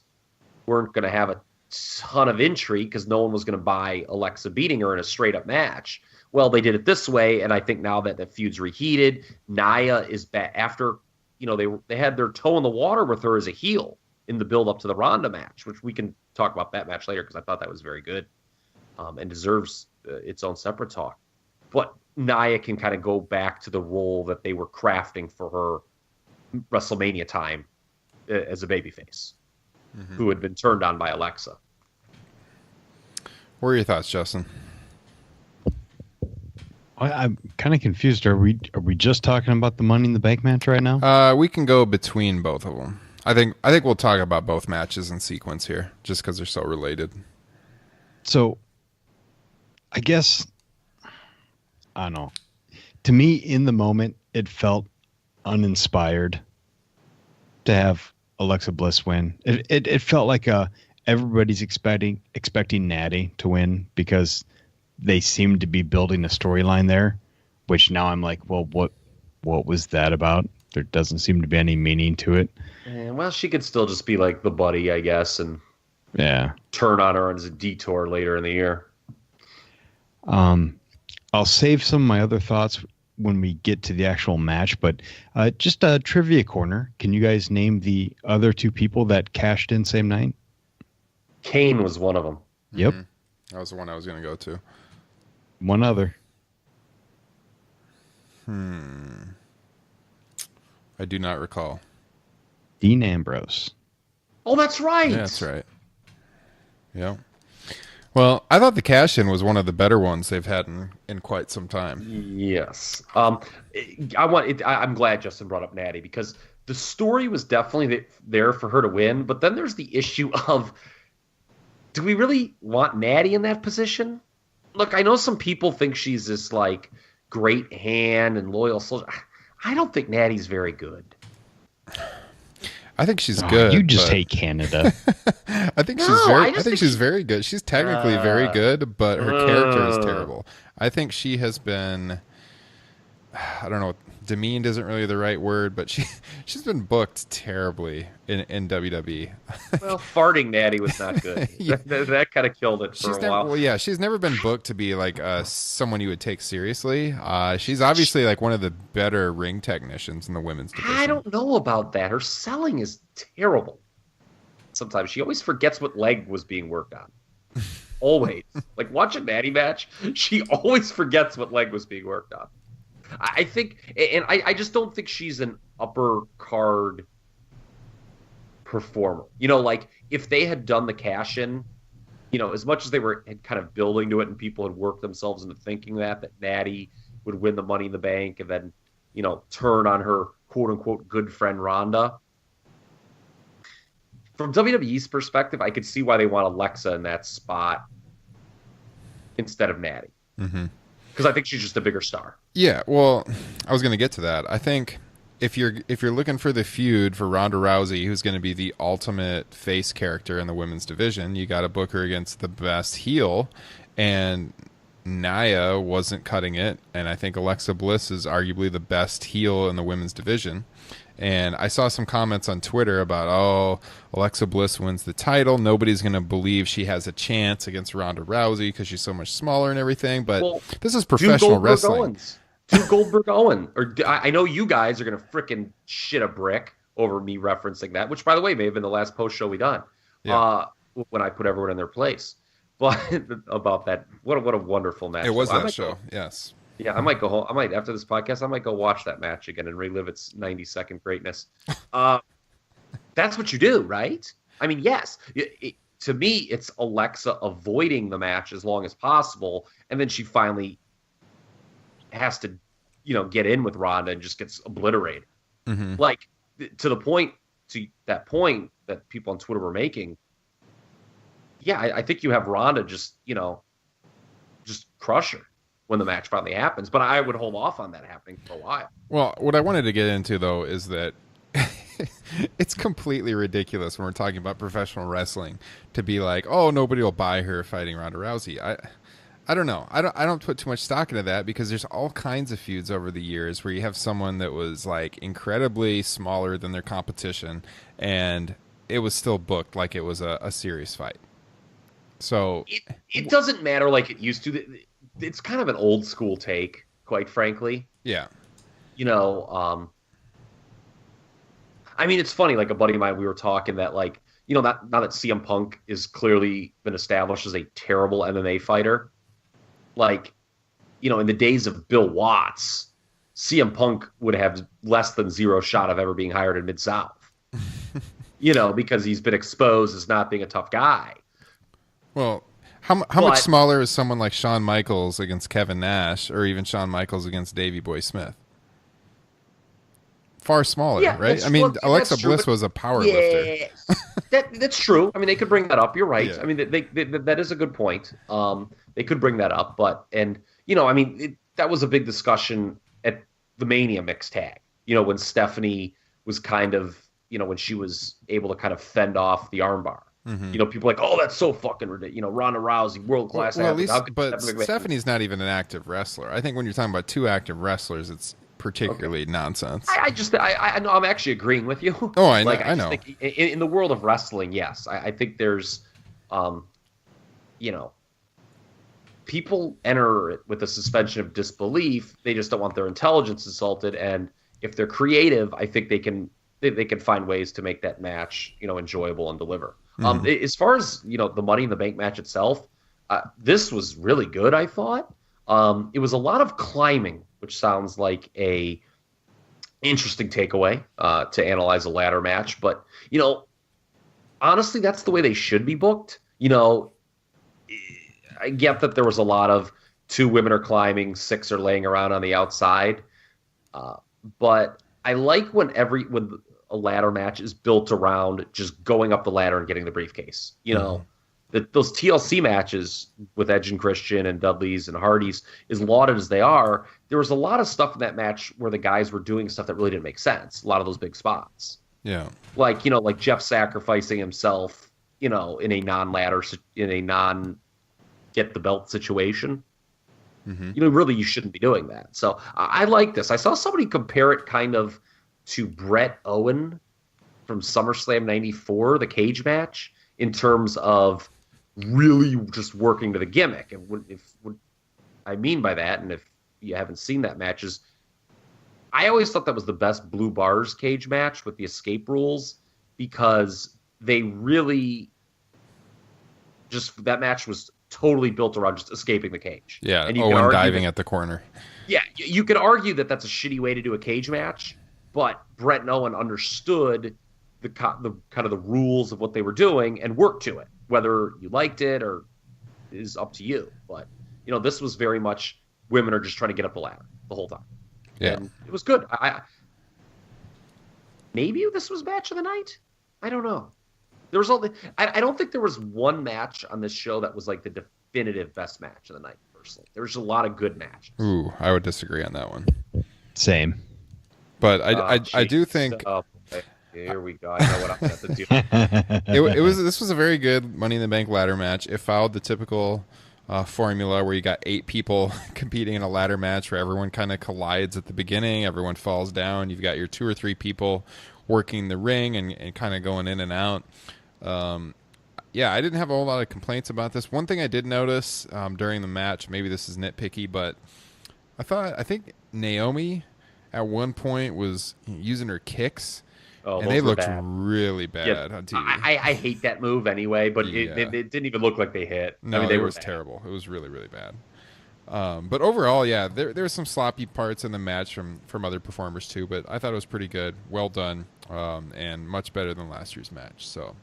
weren't going to have a ton of intrigue because no one was going to buy Alexa beating her in a straight-up match. Well, they did it this way, and I think now that the feud's reheated, Nia is back after, they had their toe in the water with her as a heel in the build-up to the Ronda match, which we can talk about that match later because I thought that was very good and deserves its own separate talk. But Nia can kind of go back to the role that they were crafting for her WrestleMania time as a babyface who had been turned on by Alexa. What are your thoughts, Justin? I'm kind of confused. Are we just talking about the Money in the Bank match right now? We can go between both of them. I think we'll talk about both matches in sequence here, just because they're so related. So, I guess I don't know. To me, in the moment, it felt uninspired to have Alexa Bliss win. It felt like everybody's expecting Natty to win because they seem to be building a storyline there, which now I'm like, well, what was that about? There doesn't seem to be any meaning to it. Well, she could still just be like the buddy, I guess, and turn on her as a detour later in the year. I'll save some of my other thoughts when we get to the actual match, but just a trivia corner. Can you guys name the other two people that cashed in same night? Kane was one of them. Yep. Mm-hmm. That was the one I was going to go to. One other. I do not recall. Dean Ambrose. Oh, that's right. Yeah, that's right. Yeah. Well, I thought the cash-in was one of the better ones they've had in quite some time. Yes. I'm glad Justin brought up Natty because the story was definitely there for her to win, but then there's the issue of, do we really want Natty in that position? Look, I know some people think she's this like great hand and loyal soldier. I don't think Natty's very good. I think she's good. You just hate Canada. I think she's very good. She's technically very good, but her character is terrible. I think she has been, I don't know, demeaned isn't really the right word, but she's been booked terribly in WWE. Well, farting Natty was not good. that kind of killed it for a while. Well, yeah, she's never been booked to be like someone you would take seriously. She's obviously like one of the better ring technicians in the women's division. I don't know about that. Her selling is terrible. Sometimes she always forgets what leg was being worked on. Always. Like watch a Natty match, she always forgets what leg was being worked on. I think, and I just don't think she's an upper card performer. You know, like if they had done the cash in, you know, as much as they had kind of building to it and people had worked themselves into thinking that Natty would win the Money in the Bank and then, you know, turn on her quote unquote good friend Ronda. From WWE's perspective, I could see why they want Alexa in that spot instead of Natty. Mm-hmm. Because I think she's just a bigger star. Yeah, well, I was going to get to that. I think if you're looking for the feud for Ronda Rousey, who's going to be the ultimate face character in the women's division, you got to book her against the best heel, and Nia wasn't cutting it, and I think Alexa Bliss is arguably the best heel in the women's division. And I saw some comments on Twitter about, Alexa Bliss wins the title. Nobody's going to believe she has a chance against Ronda Rousey because she's so much smaller and everything. But this is professional wrestling. Do Goldberg Owen. Or I know you guys are going to frickin' shit a brick over me referencing that, which, by the way, may have been the last post show we done when I put everyone in their place. But about that, what a wonderful match. It was that show, yes. Yeah, I might go home. After this podcast, I might go watch that match again and relive its 90-second greatness. That's what you do, right? I mean, yes. To me, it's Alexa avoiding the match as long as possible, and then she finally has to, you know, get in with Ronda and just gets obliterated. Mm-hmm. Like to that point that people on Twitter were making. Yeah, I think you have Ronda just crush her when the match finally happens, but I would hold off on that happening for a while. Well, what I wanted to get into, though, is that it's completely ridiculous when we're talking about professional wrestling to be like, nobody will buy her fighting Ronda Rousey. I don't know. I don't put too much stock into that because there's all kinds of feuds over the years where you have someone that was like incredibly smaller than their competition and it was still booked like it was a serious fight. So it doesn't matter like it used to. It's kind of an old school take, quite frankly. Yeah. You know, I mean, it's funny, like a buddy of mine, we were talking that, like, you know, now that CM Punk is clearly been established as a terrible MMA fighter, like, you know, in the days of Bill Watts, CM Punk would have less than zero shot of ever being hired in Mid-South, you know, because he's been exposed as not being a tough guy. Well, how much smaller is someone like Shawn Michaels against Kevin Nash or even Shawn Michaels against Davey Boy Smith? Far smaller, right? I mean, Alexa Bliss was a power lifter. That's true. I mean, they could bring that up. You're right. Yeah. I mean, that is a good point. They could bring that up, you know, I mean, that was a big discussion at the Mania mixed tag. You know, when Stephanie was kind of when she was able to kind of fend off the armbar. People are like, oh, that's so fucking ridiculous. Ronda Rousey, world class. Well, at least, but Stephanie's not even an active wrestler. I think when you're talking about two active wrestlers, it's particularly nonsense. I know I'm actually agreeing with you. Oh, I know. I know. Think in the world of wrestling, yes, I think there's, people enter it with a suspension of disbelief. They just don't want their intelligence insulted, and if they're creative, I think they can find ways to make that match, enjoyable and deliver. As far as the Money in the Bank match itself, this was really good. I thought it was a lot of climbing, which sounds like a interesting takeaway to analyze a ladder match. But honestly, that's the way they should be booked. I get that there was a lot of 2 women are climbing, 6 are laying around on the outside, but I like when a ladder match is built around just going up the ladder and getting the briefcase. Those TLC matches with Edge and Christian and Dudley's and Hardy's, as lauded as they are, there was a lot of stuff in that match where the guys were doing stuff that really didn't make sense. A lot of those big spots. Yeah. Like Jeff sacrificing himself, in a non-ladder, in a non-get the belt situation. Really, you shouldn't be doing that. So I like this. I saw somebody compare it kind of to Bret Owen from SummerSlam 94, the cage match, in terms of really just working to the gimmick. And what I mean by that, and if you haven't seen that match, is I always thought that was the best Blue Bars cage match with the escape rules, because they really that match was totally built around just escaping the cage. Yeah, and Owen diving at the corner. Yeah, you could argue that that's a shitty way to do a cage match, but Bret and Owen understood the kind of the rules of what they were doing and worked to it. Whether you liked it or is up to you. But this was very much women are just trying to get up the ladder the whole time. Yeah, and it was good. Maybe this was match of the night. I don't know. There was I don't think there was one match on this show that was like the definitive best match of the night. Personally, there was a lot of good matches. Ooh, I would disagree on that one. Same. But I do think. Here we go. I know what I'm going to do. This was a very good Money in the Bank ladder match. It followed the typical formula where you got 8 people competing in a ladder match where everyone kind of collides at the beginning, everyone falls down. You've got your 2 or 3 people working the ring and kind of going in and out. Yeah, I didn't have a whole lot of complaints about this. One thing I did notice during the match, maybe this is nitpicky, but I think Naomi at one point was using her kicks. Oh, and they looked really bad on TV. I hate that move anyway, but it didn't even look like they hit. No, it was terrible. It was really, really bad. But overall, yeah, there were some sloppy parts in the match from other performers too, but I thought it was pretty good, well done, and much better than last year's match. So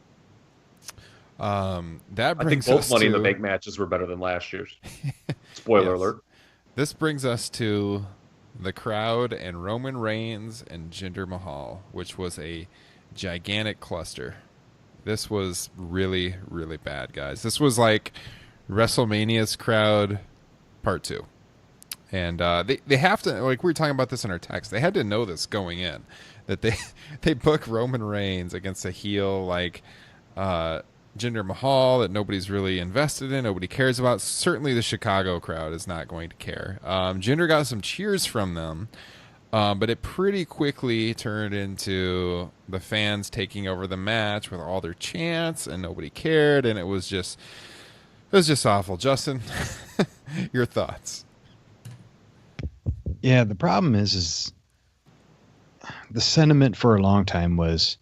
that brings us I think both Money in the Bank matches were better than last year's. Spoiler alert. This brings us to the Crowd and Roman Reigns and Jinder Mahal, which was a gigantic cluster. This was really, really bad, guys. This was like WrestleMania's Crowd Part 2. And they have to, like we were talking about this in our text, they had to know this going in, that they book Roman Reigns against a heel like Jinder Mahal that nobody's really invested in, nobody cares about. Certainly the Chicago crowd is not going to care. Jinder got some cheers from them, but it pretty quickly turned into the fans taking over the match with all their chants, and nobody cared, and it was just awful. Justin, your thoughts? Yeah, the problem is the sentiment for a long time was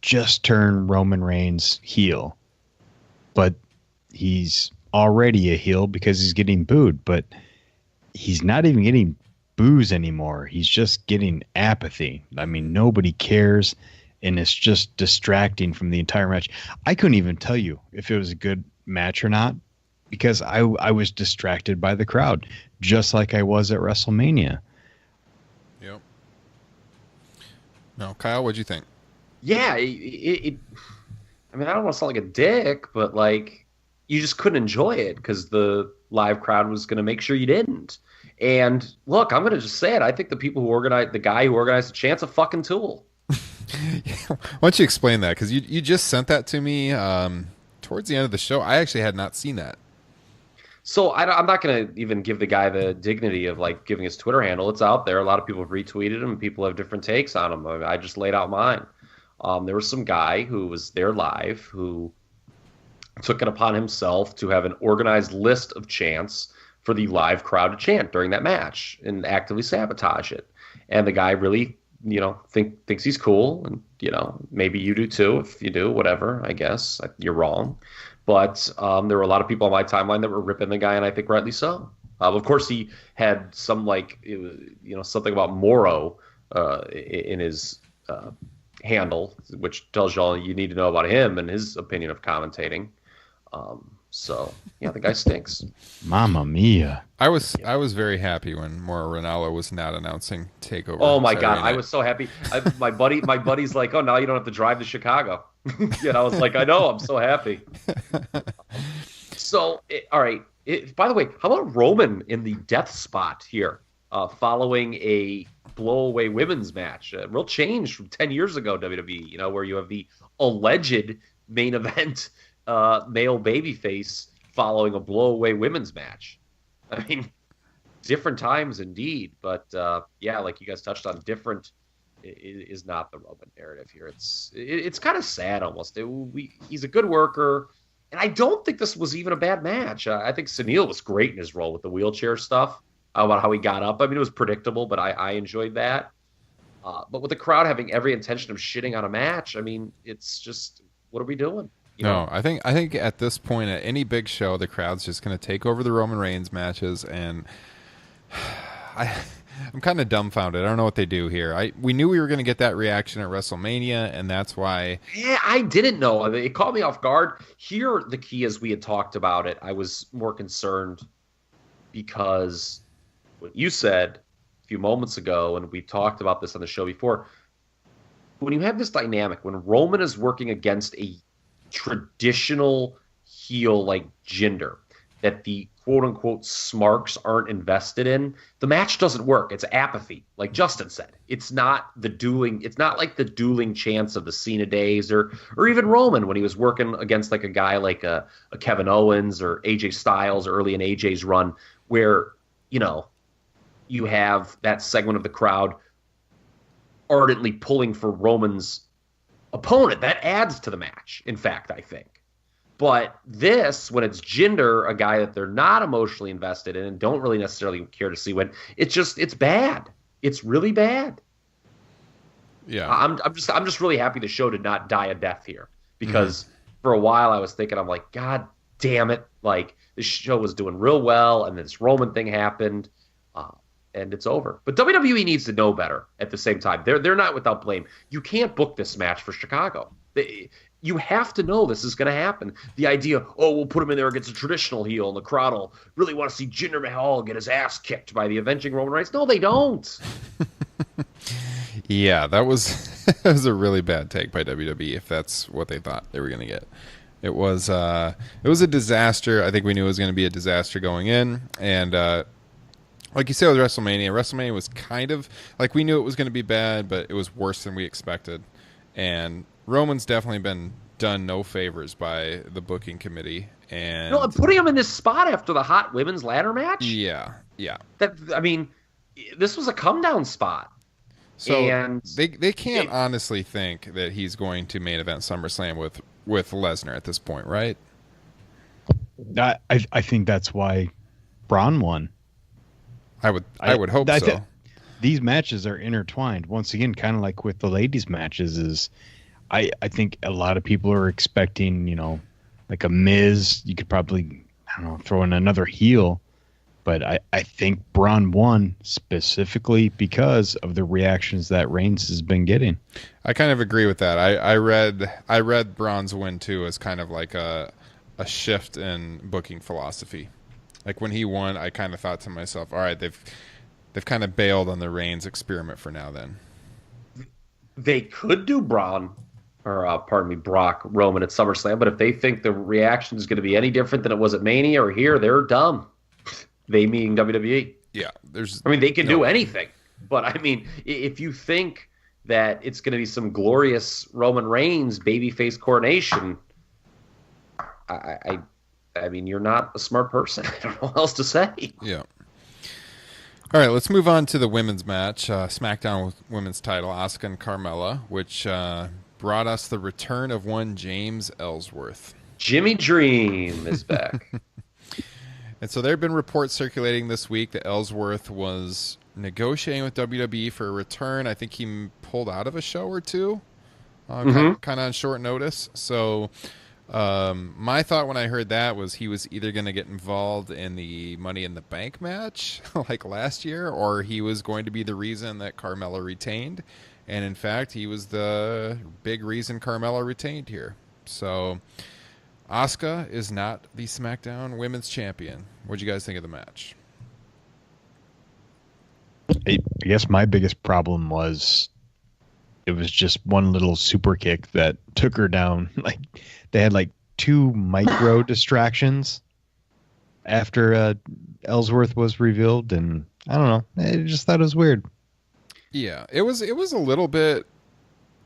just turn Roman Reigns heel. But he's already a heel because he's getting booed, but he's not even getting boos anymore. He's just getting apathy. I mean, nobody cares, and it's just distracting from the entire match. I couldn't even tell you if it was a good match or not because I was distracted by the crowd, just like I was at WrestleMania. Yep. No, Kyle, what'd you think? Yeah, I mean, I don't want to sound like a dick, but like you just couldn't enjoy it because the live crowd was going to make sure you didn't. And look, I'm going to just say it. I think the guy who organized the chant's a fucking tool. Why don't you explain that? Because you just sent that to me towards the end of the show. I actually had not seen that. So I'm not going to even give the guy the dignity of like giving his Twitter handle. It's out there. A lot of people have retweeted him. People have different takes on him. I just laid out mine. There was some guy who was there live who took it upon himself to have an organized list of chants for the live crowd to chant during that match and actively sabotage it. And the guy really, thinks he's cool. And, maybe you do too. If you do, whatever, I guess. You're wrong. But there were a lot of people on my timeline that were ripping the guy, and I think rightly so. Of course, he had some something about Moro in his handle, which tells you all you need to know about him and his opinion of commentating. So yeah, the guy stinks. Mamma mia! I was very happy when Mauro Ranallo was not announcing TakeOver. Oh my God, I was so happy. My buddy's like, oh, now you don't have to drive to Chicago. And I was like, I know, I'm so happy. All right. By the way, how about Roman in the death spot here, following a blowaway women's match? A real change from 10 years ago, WWE. Where you have the alleged main event male babyface following a blowaway women's match. I mean, different times indeed, but yeah, like you guys touched on, different is not the Roman narrative here. It's kind of sad almost. He's a good worker, and I don't think this was even a bad match. I think Sunil was great in his role with the wheelchair stuff, about how he got up. I mean, it was predictable, but I enjoyed that. But with the crowd having every intention of shitting on a match, I mean, it's just, what are we doing? No, I think at this point, at any big show, the crowd's just going to take over the Roman Reigns matches, and I'm kind of dumbfounded. I don't know what they do here. We knew we were going to get that reaction at WrestleMania, and that's why. Yeah, I didn't know. It caught me off guard. Here, the key is we had talked about it. I was more concerned because what you said a few moments ago, and we talked about this on the show before, when you have this dynamic, when Roman is working against a traditional heel like Jinder that the quote-unquote smarks aren't invested in, the match doesn't work. It's apathy, like Justin said. It's not like the dueling chants of the Cena days or even Roman when he was working against like a guy like a Kevin Owens or AJ Styles early in AJ's run, where you have that segment of the crowd ardently pulling for Roman's opponent. That adds to the match, in fact, I think. But this, when it's Jinder, a guy that they're not emotionally invested in and don't really necessarily care to see win, it's bad. It's really bad. Yeah. I'm just really happy the show did not die a death here, because for a while I was thinking, I'm like, God damn it. Like, this show was doing real well, and this Roman thing happened, and it's over. But WWE needs to know better at the same time. They're not without blame. You can't book this match for Chicago. You have to know this is going to happen. The idea, we'll put him in there against a traditional heel, and the crowd will really want to see Jinder Mahal get his ass kicked by the avenging Roman Reigns. No, they don't. Yeah, that was a really bad take by WWE, if that's what they thought they were going to get. It was a disaster. I think we knew it was going to be a disaster going in, and like you said with WrestleMania was kind of like, we knew it was going to be bad, but it was worse than we expected. And Roman's definitely been done no favors by the booking committee. And putting him in this spot after the hot women's ladder match? Yeah. This was a come-down spot. So and they can't honestly think that he's going to main event SummerSlam with Lesnar at this point, right? I think that's why Braun won. I would hope so. These matches are intertwined. Once again, kind of like with the ladies' matches, I think a lot of people are expecting, like a Miz. You could probably, throw in another heel. But I think Braun won specifically because of the reactions that Reigns has been getting. I kind of agree with that. I read Braun's win too as kind of like a shift in booking philosophy. Like when he won, I kind of thought to myself, all right, they've kind of bailed on the Reigns experiment for now. Then they could do Brock Roman at SummerSlam, but if they think the reaction is going to be any different than it was at Mania or here, they're dumb. They meaning WWE. Yeah, they can do anything, but if you think that it's going to be some glorious Roman Reigns babyface coronation, I mean, you're not a smart person. I don't know what else to say. Yeah. All right, let's move on to the women's match, SmackDown women's title, Asuka and Carmella, which brought us the return of one James Ellsworth. Jimmy Dream is back. And so there have been reports circulating this week that Ellsworth was negotiating with WWE for a return. I think he pulled out of a show or two, kind of on short notice. So my thought when I heard that was he was either going to get involved in the Money in the Bank match like last year, or he was going to be the reason that Carmella retained. And in fact, he was the big reason Carmella retained here. So Asuka is not the SmackDown Women's Champion. What'd you guys think of the match? I guess my biggest problem was it was just one little super kick that took her down. Like they had like 2 micro distractions after Ellsworth was revealed, and I don't know. I just thought it was weird. Yeah, it was a little bit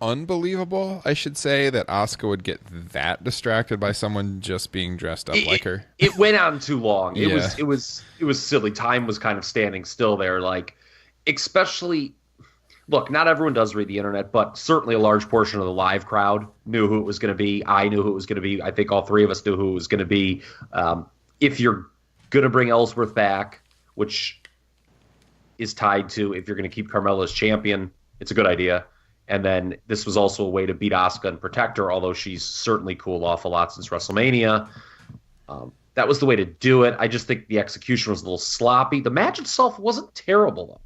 unbelievable, I should say, that Asuka would get that distracted by someone just being dressed up like her. It went on too long. Yeah. It was silly. Time was kind of standing still there. Like, especially, look, not everyone does read the internet, but certainly a large portion of the live crowd knew who it was going to be. I knew who it was going to be. I think all 3 of us knew who it was going to be. If you're going to bring Ellsworth back, which is tied to if you're going to keep Carmella as champion, it's a good idea. And then this was also a way to beat Asuka and protect her, although she's certainly cooled off a lot since WrestleMania. That was the way to do it. I just think the execution was a little sloppy. The match itself wasn't terrible, though.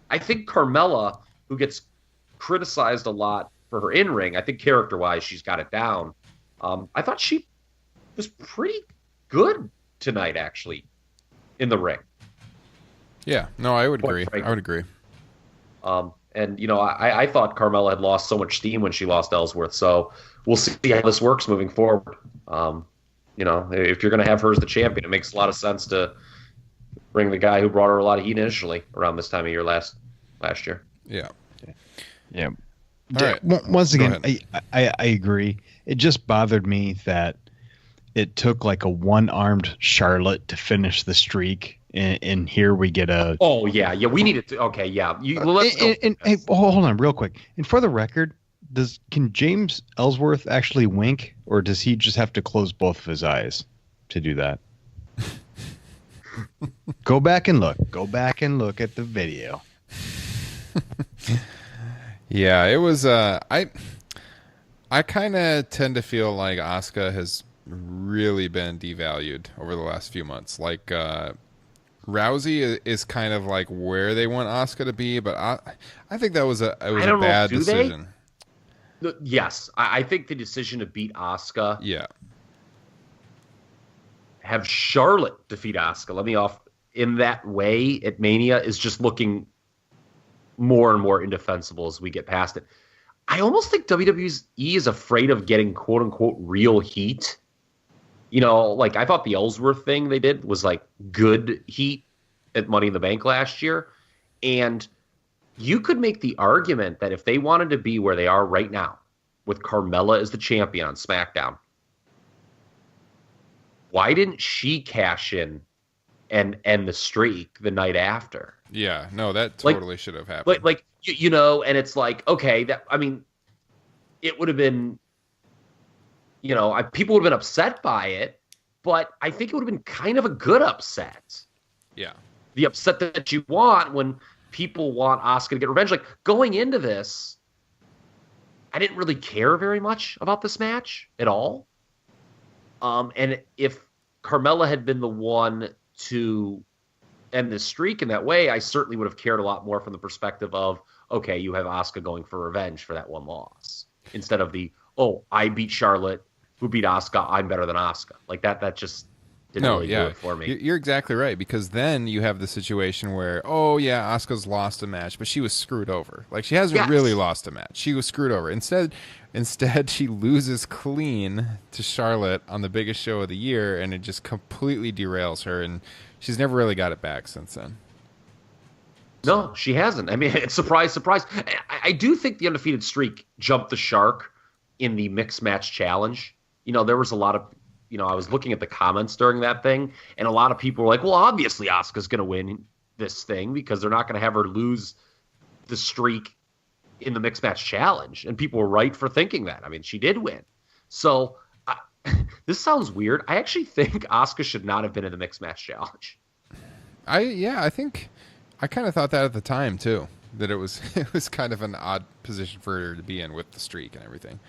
I think Carmella, who gets criticized a lot for her in-ring, I think character-wise she's got it down. I thought she was pretty good tonight, actually, in the ring. Yeah, no, I would agree. I would agree. And, you know, I thought Carmella had lost so much steam when she lost Ellsworth, so we'll see how this works moving forward. You know, if you're going to have her as the champion, it makes a lot of sense to bring the guy who brought her a lot of heat initially around this time of year last year. Yeah. Yeah. All right. Once again, I agree. It just bothered me that it took like a one-armed Charlotte to finish the streak. And here we get a... Oh, yeah. Yeah, we needed to... Okay, yeah. Let's go. Hey, hold on real quick. And for the record, can James Ellsworth actually wink, or does he just have to close both of his eyes to do that? Go back and look. Go back and look at the video. Yeah, it was... I kind of tend to feel like Asuka has really been devalued over the last few months. Like... Rousey is kind of like where they want Asuka to be, but I think that was a bad decision. Yes, I think the decision to beat Asuka, have Charlotte defeat Asuka. Let me off in that way at Mania is just looking more and more indefensible as we get past it. I almost think WWE is afraid of getting quote unquote real heat. You know, like I thought the Ellsworth thing they did was like good heat at Money in the Bank last year. And you could make the argument that if they wanted to be where they are right now with Carmella as the champion on SmackDown, why didn't she cash in and end the streak the night after? Yeah, no, that totally should have happened. Like you know, and it's like, okay, that I mean, it would have been, you know, people would have been upset by it, but I think it would have been kind of a good upset. Yeah. The upset that you want when people want Asuka to get revenge. Like, going into this, I didn't really care very much about this match at all. And if Carmella had been the one to end this streak in that way, I certainly would have cared a lot more from the perspective of, okay, you have Asuka going for revenge for that one loss. Instead of the, oh, I beat Charlotte, who beat Asuka, I'm better than Asuka. Like that just didn't really do it for me. You're exactly right, because then you have the situation where, oh yeah, Asuka's lost a match, but she was screwed over. Like, she hasn't really lost a match. She was screwed over. Instead she loses clean to Charlotte on the biggest show of the year, and it just completely derails her, and she's never really got it back since then. No, she hasn't. I mean, it's surprise. I do think the undefeated streak jumped the shark in the mixed match challenge. There was a lot of, I was looking at the comments during that thing, and a lot of people were like, well, obviously Asuka's going to win this thing because they're not going to have her lose the streak in the mixed match challenge. And people were right for thinking that. I mean, she did win. So this sounds weird. I actually think Asuka should not have been in the mixed match challenge. I think I kind of thought that at the time too, that it was kind of an odd position for her to be in with the streak and everything.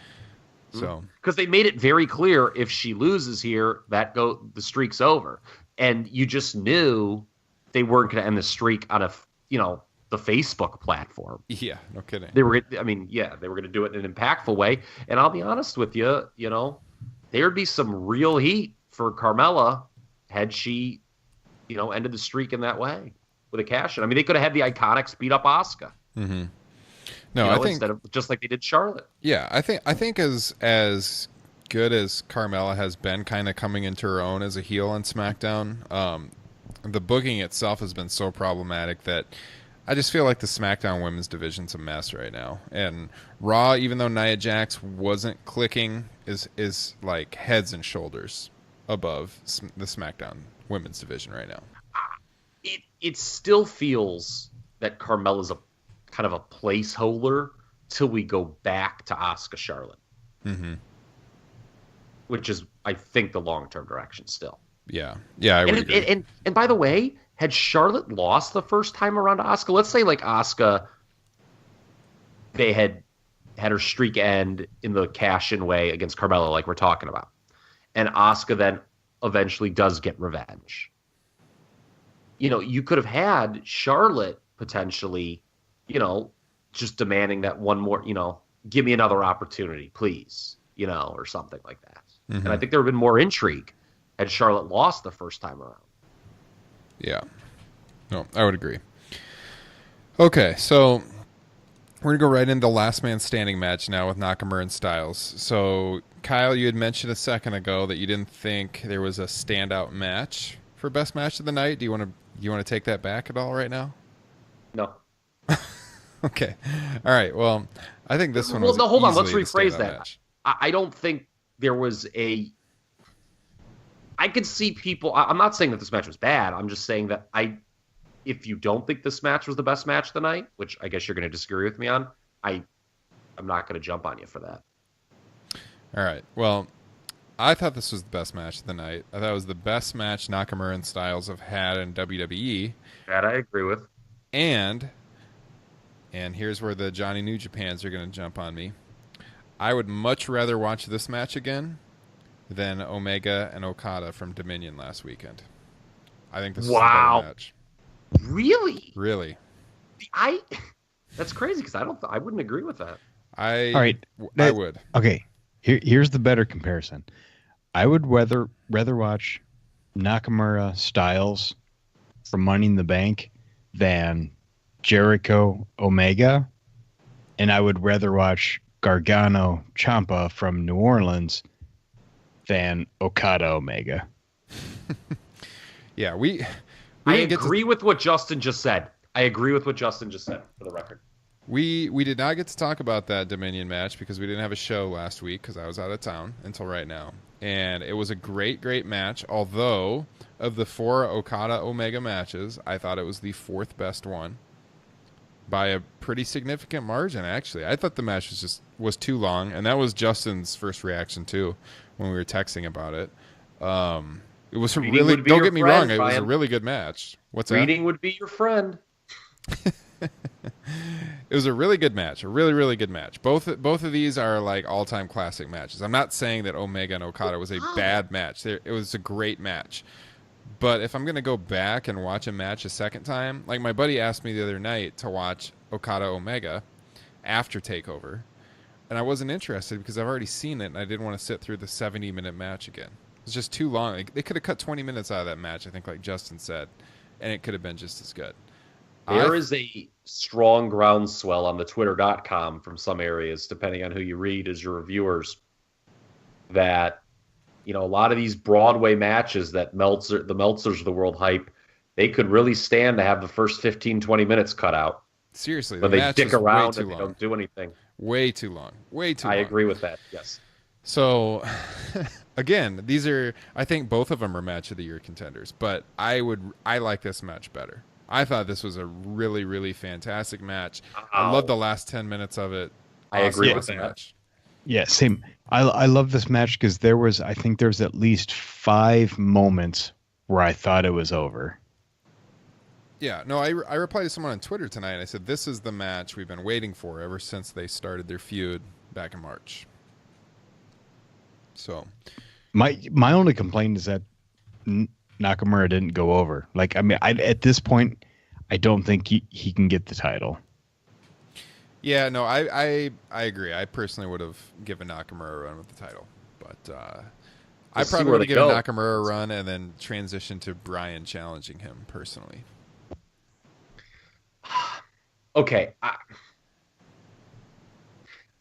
So because they made it very clear, if she loses here, the streak's over, and you just knew they weren't going to end the streak on the Facebook platform. Yeah, no kidding. They were going to do it in an impactful way. And I'll be honest with you, there would be some real heat for Carmella had she, ended the streak in that way with a cash in. I mean, they could have had the Iconics beat up Asuka. Mm-hmm. No, I think instead of just like they did Charlotte. Yeah, I think as good as Carmella has been kind of coming into her own as a heel on SmackDown, the booking itself has been so problematic that I just feel like the SmackDown women's division's a mess right now. And Raw, even though Nia Jax wasn't clicking, is like heads and shoulders above the SmackDown women's division right now. It still feels that Carmella's a kind of a placeholder till we go back to Asuka Charlotte. Mm-hmm. Which is, I think, the long-term direction still. Yeah, I would agree. And by the way, had Charlotte lost the first time around to Asuka, let's say like Asuka, they had her streak end in the cash-in way against Carmella, like we're talking about, and Asuka then eventually does get revenge. You could have had Charlotte potentially, just demanding that one more, give me another opportunity, please, or something like that. Mm-hmm. And I think there would have been more intrigue had Charlotte lost the first time around. Yeah. No, I would agree. Okay, so we're going to go right into the last man standing match now with Nakamura and Styles. So, Kyle, you had mentioned a second ago that you didn't think there was a standout match for best match of the night. Do you want to take that back at all right now? No. Okay. All right. Well, I think this one was no, hold on. Let's easily rephrase the standout that. match. I don't think there was I could see people. I'm not saying that this match was bad. I'm just saying that if you don't think this match was the best match of the night, which I guess you're going to disagree with me on, I'm not going to jump on you for that. All right. Well, I thought this was the best match of the night. I thought it was the best match Nakamura and Styles have had in WWE. That I agree with. And here's where the Johnny New Japans are going to jump on me. I would much rather watch this match again than Omega and Okada from Dominion last weekend. I think this is a better match. Really? Really. That's crazy because I wouldn't agree with that. All right. I would. Okay. Here's the better comparison. I would rather watch Nakamura Styles from Money in the Bank than Jericho Omega, and I would rather watch Gargano Ciampa from New Orleans than Okada Omega. Yeah, I agree with what Justin just said. For the record. We did not get to talk about that Dominion match because we didn't have a show last week because I was out of town until right now. And it was a great match, although of the 4 Okada Omega matches, I thought it was the 4th best one by a pretty significant margin, actually. I thought the match was too long, and that was Justin's first reaction too when we were texting about it. It was really, don't get me wrong, it was a really good match. What's that? Reading would be your friend. It was a really good match, a really good match. Both of these are like all-time classic matches. I'm not saying that Omega and Okada was a bad match. It was a great match. But if I'm going to go back and watch a match a second time, like my buddy asked me the other night to watch Okada Omega after TakeOver, and I wasn't interested because I've already seen it and I didn't want to sit through the 70-minute match again. It was just too long. Like, they could have cut 20 minutes out of that match, I think, like Justin said, and it could have been just as good. There is a strong groundswell on the Twitter.com from some areas, depending on who you read as your reviewers, that a lot of these Broadway matches that the Meltzers of the world hype, they could really stand to have the first 15, 20 minutes cut out. Seriously, but they dick around and they don't do anything. Way too long. Way too long. I agree with that, yes. So, again, these are, I think both of them are match of the year contenders, but I like this match better. I thought this was a really, really fantastic match. I love the last 10 minutes of it. I agree with that. Match. Yeah, same. I love this match because I think there's at least 5 moments where I thought it was over. Yeah, no, I replied to someone on Twitter tonight, and I said, this is the match we've been waiting for ever since they started their feud back in March. So, my only complaint is that Nakamura didn't go over. Like, I mean, at this point, I don't think he can get the title. Yeah, no, I agree. I personally would have given Nakamura a run with the title, but I probably would have given Nakamura a run and then transitioned to Bryan challenging him personally. Okay.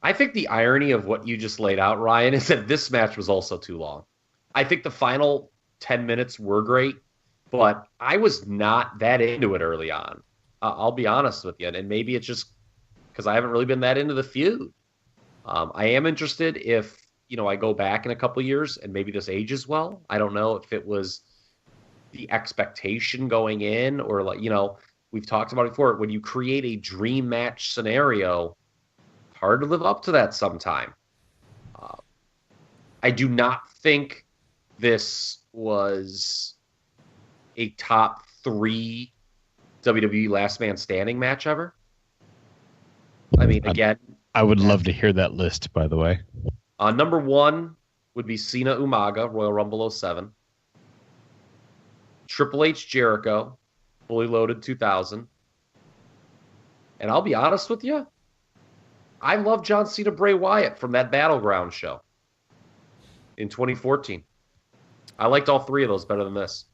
I think the irony of what you just laid out, Ryan, is that this match was also too long. I think the final 10 minutes were great, but I was not that into it early on. I'll be honest with you. And maybe it's just because I haven't really been that into the feud. I am interested if, I go back in a couple years and maybe this ages well. I don't know if it was the expectation going in or we've talked about it before. When you create a dream match scenario, hard to live up to that sometime. I do not think this was a top 3 WWE Last Man Standing match ever. I mean, again, I would love to hear that list, by the way. Number 1 would be Cena Umaga, Royal Rumble 07. Triple H Jericho, Fully Loaded 2000. And I'll be honest with you, I love John Cena Bray Wyatt from that Battleground show in 2014. I liked all 3 of those better than this.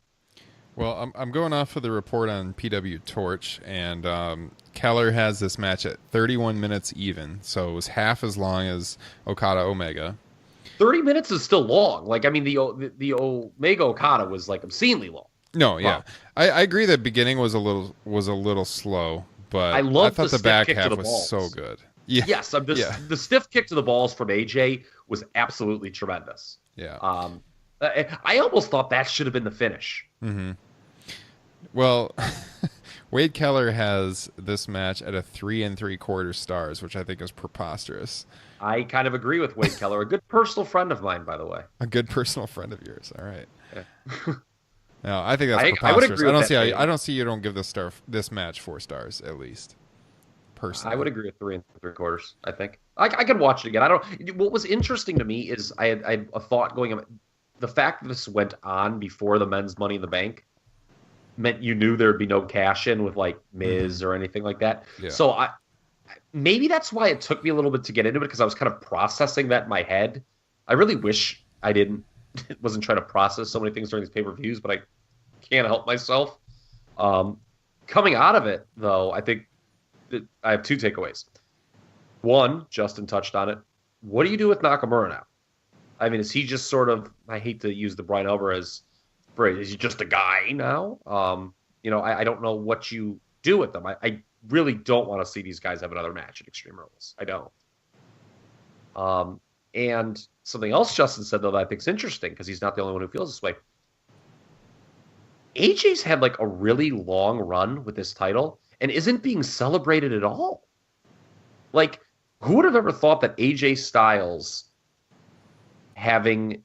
Well, I'm going off of the report on PW Torch, and Keller has this match at 31 minutes even, so it was half as long as Okada Omega. 30 minutes is still long. Like, I mean, the Omega Okada was like obscenely long. No, yeah, I agree that beginning was a little slow, but I thought the back half was so good. Yeah. Yes, the stiff kick to the balls from AJ was absolutely tremendous. Yeah. I almost thought that should have been the finish. Mm-hmm. Well, Wade Keller has this match at a 3 3/4 stars, which I think is preposterous. I kind of agree with Wade Keller, a good personal friend of mine, by the way. A good personal friend of yours. All right. Yeah. No, I think that's preposterous. I would agree with I don't see you don't give this match 4 stars at least. Personally, I would agree with 3 3/4. I think I could watch it again. What was interesting to me is I had a thought going on. The fact that this went on before the men's Money in the Bank meant you knew there'd be no cash in with like Miz or anything like that. Yeah. So maybe that's why it took me a little bit to get into it, because I was kind of processing that in my head. I really wish I wasn't trying to process so many things during these pay-per-views, but I can't help myself. Coming out of it, though, I think that I have 2 takeaways. One, Justin touched on it. What do you do with Nakamura now? I mean, is he just sort of, I hate to use the Brian Alvarez phrase, is he just a guy now? I don't know what you do with them. I really don't want to see these guys have another match at Extreme Rules. I don't. And something else Justin said, though, that I think is interesting, because he's not the only one who feels this way. AJ's had like a really long run with this title and isn't being celebrated at all. Like, who would have ever thought that AJ Styles having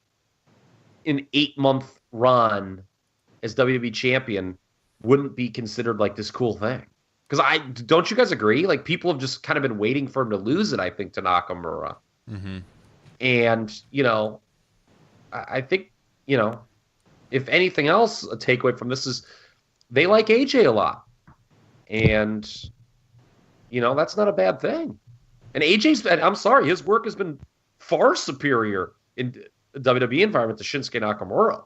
an 8-month run as WWE champion wouldn't be considered like this cool thing? Because don't you guys agree? Like, people have just kind of been waiting for him to lose it, I think, to Nakamura. Mm-hmm. And, I think, if anything else, a takeaway from this is they like AJ a lot. And, that's not a bad thing. And I'm sorry, his work has been far superior in the WWE environment to Shinsuke Nakamura.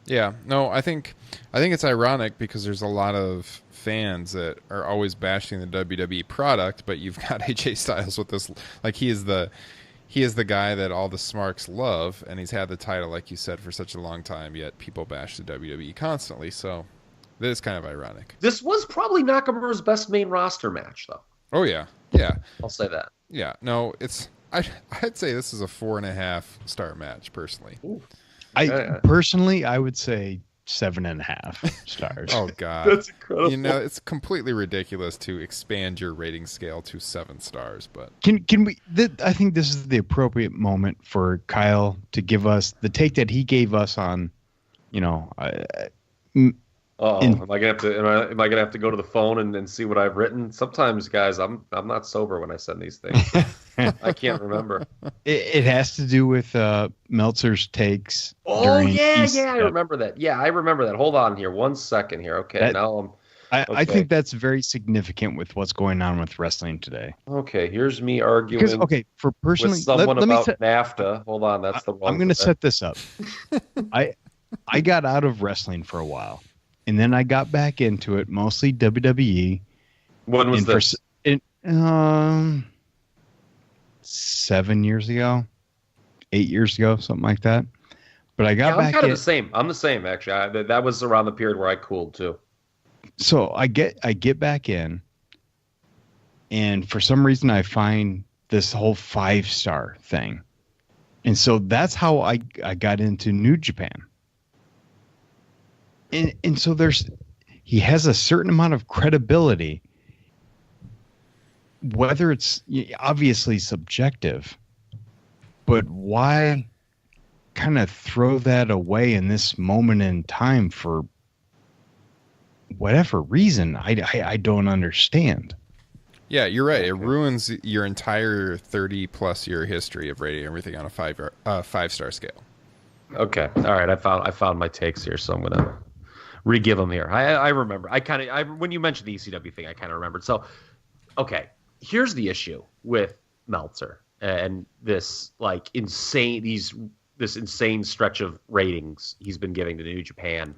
Yeah, no, I think it's ironic because there's a lot of fans that are always bashing the WWE product, but you've got AJ Styles with this, like, he is the he is the guy that all the smarks love, and he's had the title, like you said, for such a long time, yet people bash the WWE constantly, so that is kind of ironic. This was probably Nakamura's best main roster match, though. Oh, yeah. Yeah. I'll say that. Yeah. No, I'd say this is a 4.5 star match, personally. Ooh. Personally, I would say 7.5 stars. Oh, God. That's incredible. You know, it's completely ridiculous to expand your rating scale to 7 stars, but Can we? I think this is the appropriate moment for Kyle to give us the take that he gave us on, you know. Am I gonna have to go to the phone and see what I've written? Sometimes, guys, I'm not sober when I send these things. I can't remember. It has to do with Meltzer's takes. Oh yeah, I remember that. Yeah, I remember that. Hold on here, 1 second here. Okay, I think that's very significant with what's going on with wrestling today. Okay, here's me arguing. For personally, with someone about NAFTA. Hold on, that's the wrong. I'm going to set this up. I got out of wrestling for a while, and then I got back into it, mostly WWE. When was this? 7 years ago, 8 years ago, something like that. But I got back. I'm kind of the same. I'm the same, actually. That was around the period where I cooled too. So I get back in, and for some reason I find this whole 5-star thing, and so that's how I got into New Japan. And so he has a certain amount of credibility, whether it's obviously subjective, but why kind of throw that away in this moment in time for whatever reason? I don't understand. Yeah, you're right. It ruins your entire 30+ year history of rating everything on a 5-star scale. Okay, all right. I found my takes here, so I'm gonna re-give them here. I remember. When you mentioned the ECW thing, I kind of remembered. So, okay, here's the issue with Meltzer and this insane stretch of ratings he's been giving to New Japan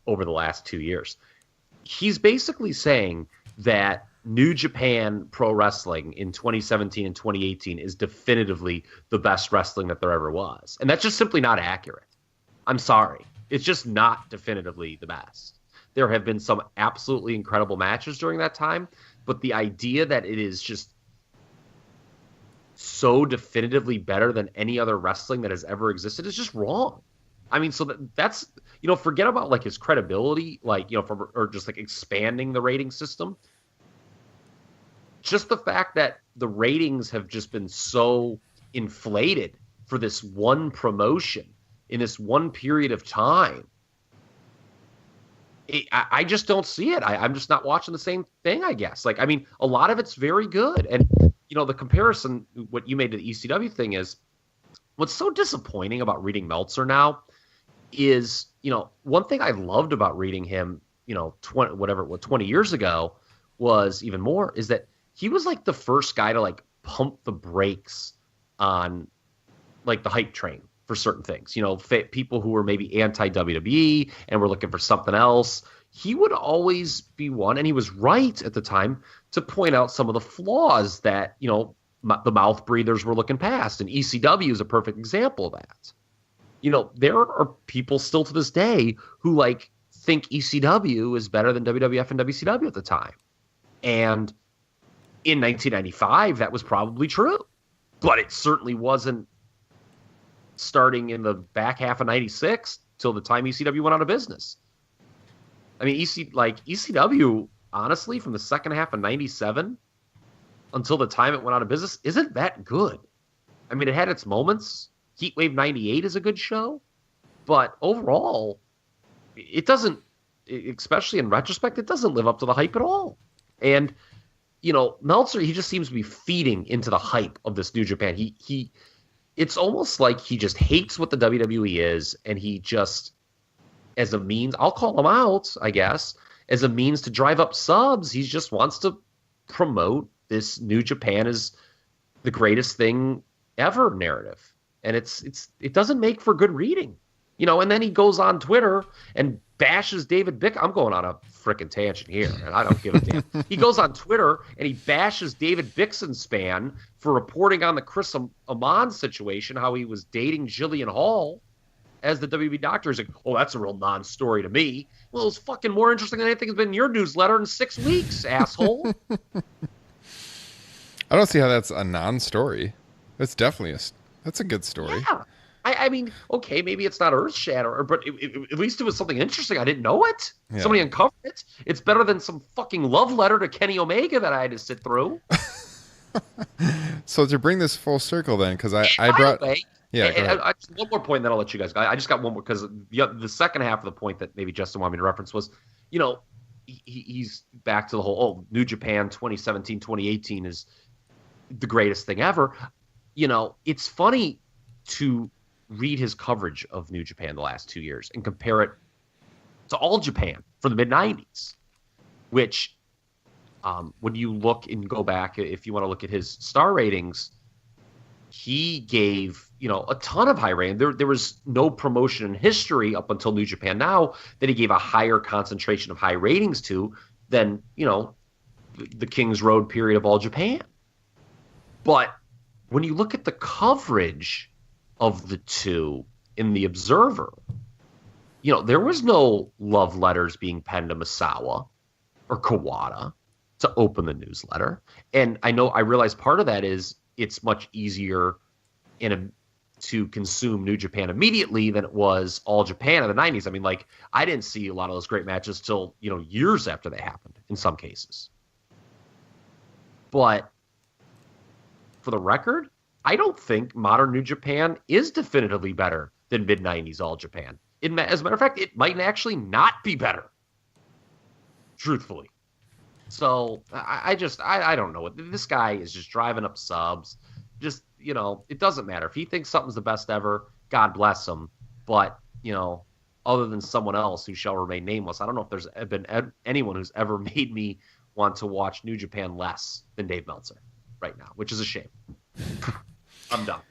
over the last 2 years. He's basically saying that New Japan Pro Wrestling in 2017 and 2018 is definitively the best wrestling that there ever was. And that's just simply not accurate. I'm sorry. It's just not definitively the best. There have been some absolutely incredible matches during that time, but the idea that it is just so definitively better than any other wrestling that has ever existed is just wrong. I mean, so that's, forget about like his credibility, or just like expanding the rating system. Just the fact that the ratings have just been so inflated for this one promotion in this one period of time. I just don't see it. I'm just not watching the same thing, I guess. Like, I mean, a lot of it's very good. And, the comparison, what you made to the ECW thing is, what's so disappointing about reading Meltzer now is, one thing I loved about reading him, 20 years ago was even more, is that he was like the first guy to like pump the brakes on like the hype train for certain things. People who were maybe anti-WWE and were looking for something else. He would always be one, and he was right at the time, to point out some of the flaws that, the mouth breathers were looking past. And ECW is a perfect example of that. There are people still to this day who like think ECW is better than WWF and WCW at the time. And in 1995, that was probably true, but it certainly wasn't starting in the back half of 96 till the time ECW went out of business. I mean, ECW, honestly, from the second half of 97 until the time it went out of business, isn't that good. I mean, it had its moments. Heatwave 98 is a good show, but overall, it doesn't, especially in retrospect, it doesn't live up to the hype at all. And, Meltzer, he just seems to be feeding into the hype of this New Japan. It's almost like he just hates what the WWE is, and he just, as a means, I'll call him out, I guess, as a means to drive up subs, he just wants to promote this New Japan as the greatest thing ever narrative. And it doesn't make for good reading. And then he goes on Twitter and bashes David Bick. I'm going on a freaking tangent here, and I don't give a damn. He goes on Twitter and he bashes David Bixenspan for reporting on the Chris Amon situation, how he was dating Jillian Hall as the WB doctor. He's like, oh, that's a real non-story to me. Well, it's fucking more interesting than anything that's been in your newsletter in 6 weeks, asshole. I don't see how that's a non-story. That's definitely that's a good story. Yeah. I mean, okay, maybe it's not earth-shattering, but at least it was something interesting. I didn't know it. Yeah. Somebody uncovered it. It's better than some fucking love letter to Kenny Omega that I had to sit through. So to bring this full circle then, because I brought... Yeah, just one more point, and then I'll let you guys go. I just got one more, because the second half of the point that maybe Justin wanted me to reference was, he's back to the whole, New Japan 2017, 2018 is the greatest thing ever. It's funny to read his coverage of New Japan the last 2 years and compare it to All Japan from the mid-90s, which when you look and go back, if you want to look at his star ratings, he gave a ton of high rating. There was no promotion in history up until New Japan Now that he gave a higher concentration of high ratings to than the King's Road period of All Japan. But when you look at the coverage of the two in the Observer, there was no love letters being penned to Misawa or Kawada to open the newsletter. And I realize part of that is it's much easier to consume New Japan immediately than it was All Japan in the 90s. I mean, I didn't see a lot of those great matches till, years after they happened in some cases. But for the record, I don't think modern New Japan is definitively better than mid-90s All Japan. As a matter of fact, it might actually not be better, truthfully. So I don't know. This guy is just driving up subs. Just, it doesn't matter. If he thinks something's the best ever, God bless him. But, other than someone else who shall remain nameless, I don't know if there's been anyone who's ever made me want to watch New Japan less than Dave Meltzer right now, which is a shame. I'm done.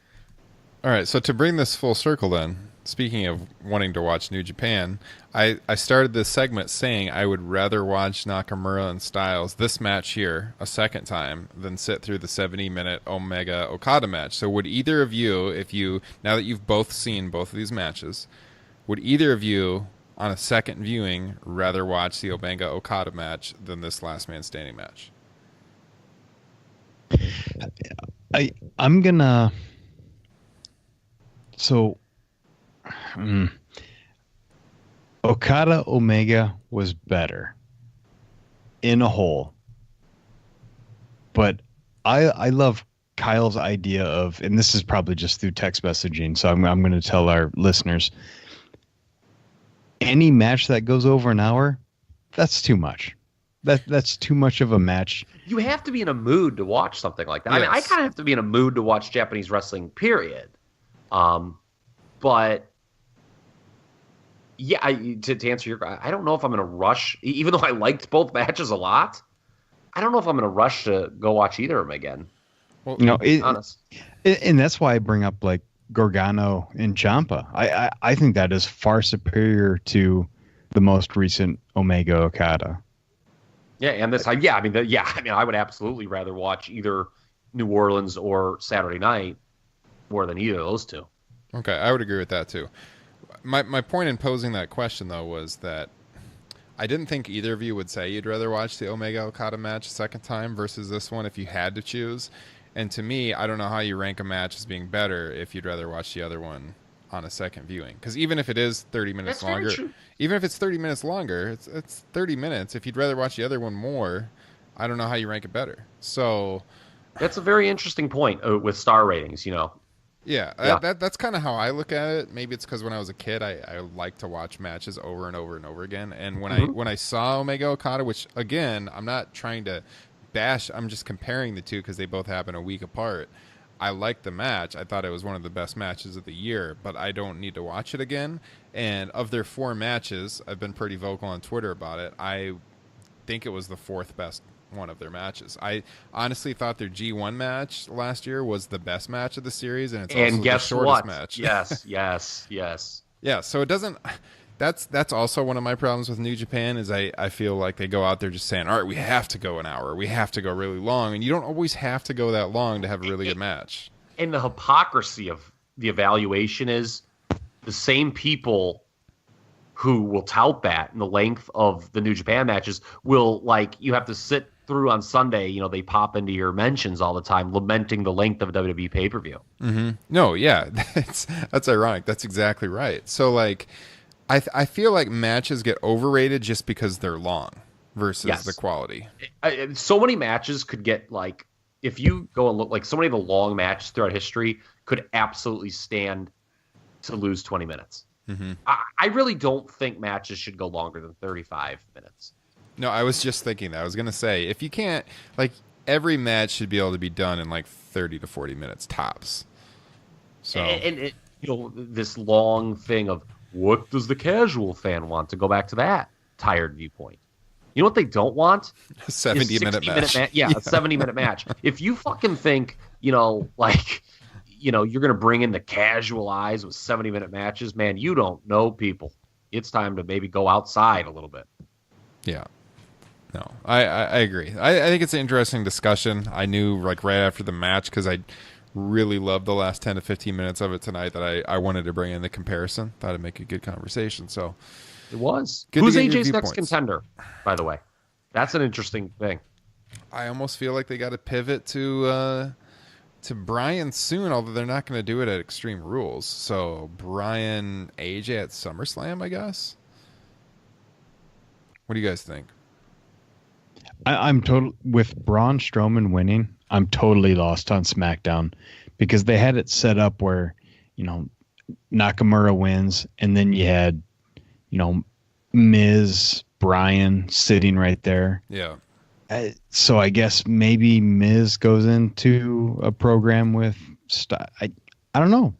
All right, so to bring this full circle then, speaking of wanting to watch New Japan, I started this segment saying I would rather watch Nakamura and Styles, this match here, a second time than sit through the 70-minute Omega Okada match. So would either of you, now that you've both seen both of these matches, would either of you, on a second viewing, rather watch the Omega Okada match than this Last Man Standing match? I'm gonna... So, Okada Omega was better in a whole, but I love Kyle's idea of, and this is probably just through text messaging, so I'm going to tell our listeners, any match that goes over an hour, that's too much. That's too much of a match. You have to be in a mood to watch something like that. Yes. I mean, I kind of have to be in a mood to watch Japanese wrestling, period. But yeah, to answer your, I don't know if I'm in a rush, even though I liked both matches a lot. I don't know if I'm in a rush to go watch either of them again. Well, honest. And that's why I bring up like Gargano and Ciampa. I think that is far superior to the most recent Omega Okada. Yeah, and this, I would absolutely rather watch either New Orleans or Saturday Night more than either of those two. Okay, I would agree with that too. My point in posing that question, though, was that I didn't think either of you would say you'd rather watch the Omega Okada match a second time versus this one if you had to choose. And to me, I don't know how you rank a match as being better if you'd rather watch the other one on a second viewing. Because even if it is 30 minutes longer, even if it's 30 minutes longer, it's 30 minutes. If you'd rather watch the other one more, I don't know how you rank it better. So that's a very interesting point with star ratings, Yeah, that's kind of how I look at it. Maybe it's because when I was a kid, I like to watch matches over and over and over again. And when I saw Omega Okada, which again, I'm not trying to bash, I'm just comparing the two because they both happen a week apart. I liked the match. I thought it was one of the best matches of the year, but I don't need to watch it again. And of their 4 matches, I've been pretty vocal on Twitter about it. I think it was the 4th best one of their matches. I honestly thought their G1 match last year was the best match of the series, and it's also the shortest match. Yes. Yeah, so it doesn't... That's also one of my problems with New Japan is I feel like they go out there just saying, all right, we have to go an hour. We have to go really long. And you don't always have to go that long to have a really good match. And the hypocrisy of the evaluation is the same people who will tout that and the length of the New Japan matches will, like, you have to sit through on Sunday, you know, they pop into your mentions all the time lamenting the length of a WWE pay-per-view. Mm-hmm. No, yeah, that's ironic. That's exactly right. So, like, I feel like matches get overrated just because they're long versus the quality. So many matches could get, like, if you go and look, like, so many of the long matches throughout history could absolutely stand to lose 20 minutes. Mm-hmm. I really don't think matches should go longer than 35 minutes. No, I was just thinking that. I was going to say, if you can't, like, every match should be able to be done in, like, 30 to 40 minutes tops. So, and you know, this long thing of what does the casual fan want, to go back to that tired viewpoint. You know what they don't want? a 70-minute match. A 70-minute match. If you fucking think, you know, like, you know, you're going to bring in the casual eyes with 70-minute matches, man, you don't know people. It's time to maybe go outside a little bit. Yeah. No, I agree. I think it's an interesting discussion. I knew, like, right after the match, because I really loved the last 10 to 15 minutes of it tonight, that I wanted to bring in the comparison. Thought it'd make a good conversation. So it was. Good. Who's AJ's next contender, by the way? That's an interesting thing. I almost feel like they got to pivot to Bryan soon, although they're not going to do it at Extreme Rules. So Bryan, AJ at SummerSlam, I guess. What do you guys think? I'm total with Braun Strowman winning. I'm totally lost on SmackDown because they had it set up where, you know, Nakamura wins, and then you had, you know, Miz, Bryan sitting right there. Yeah. So I guess maybe Miz goes into a program with I don't know.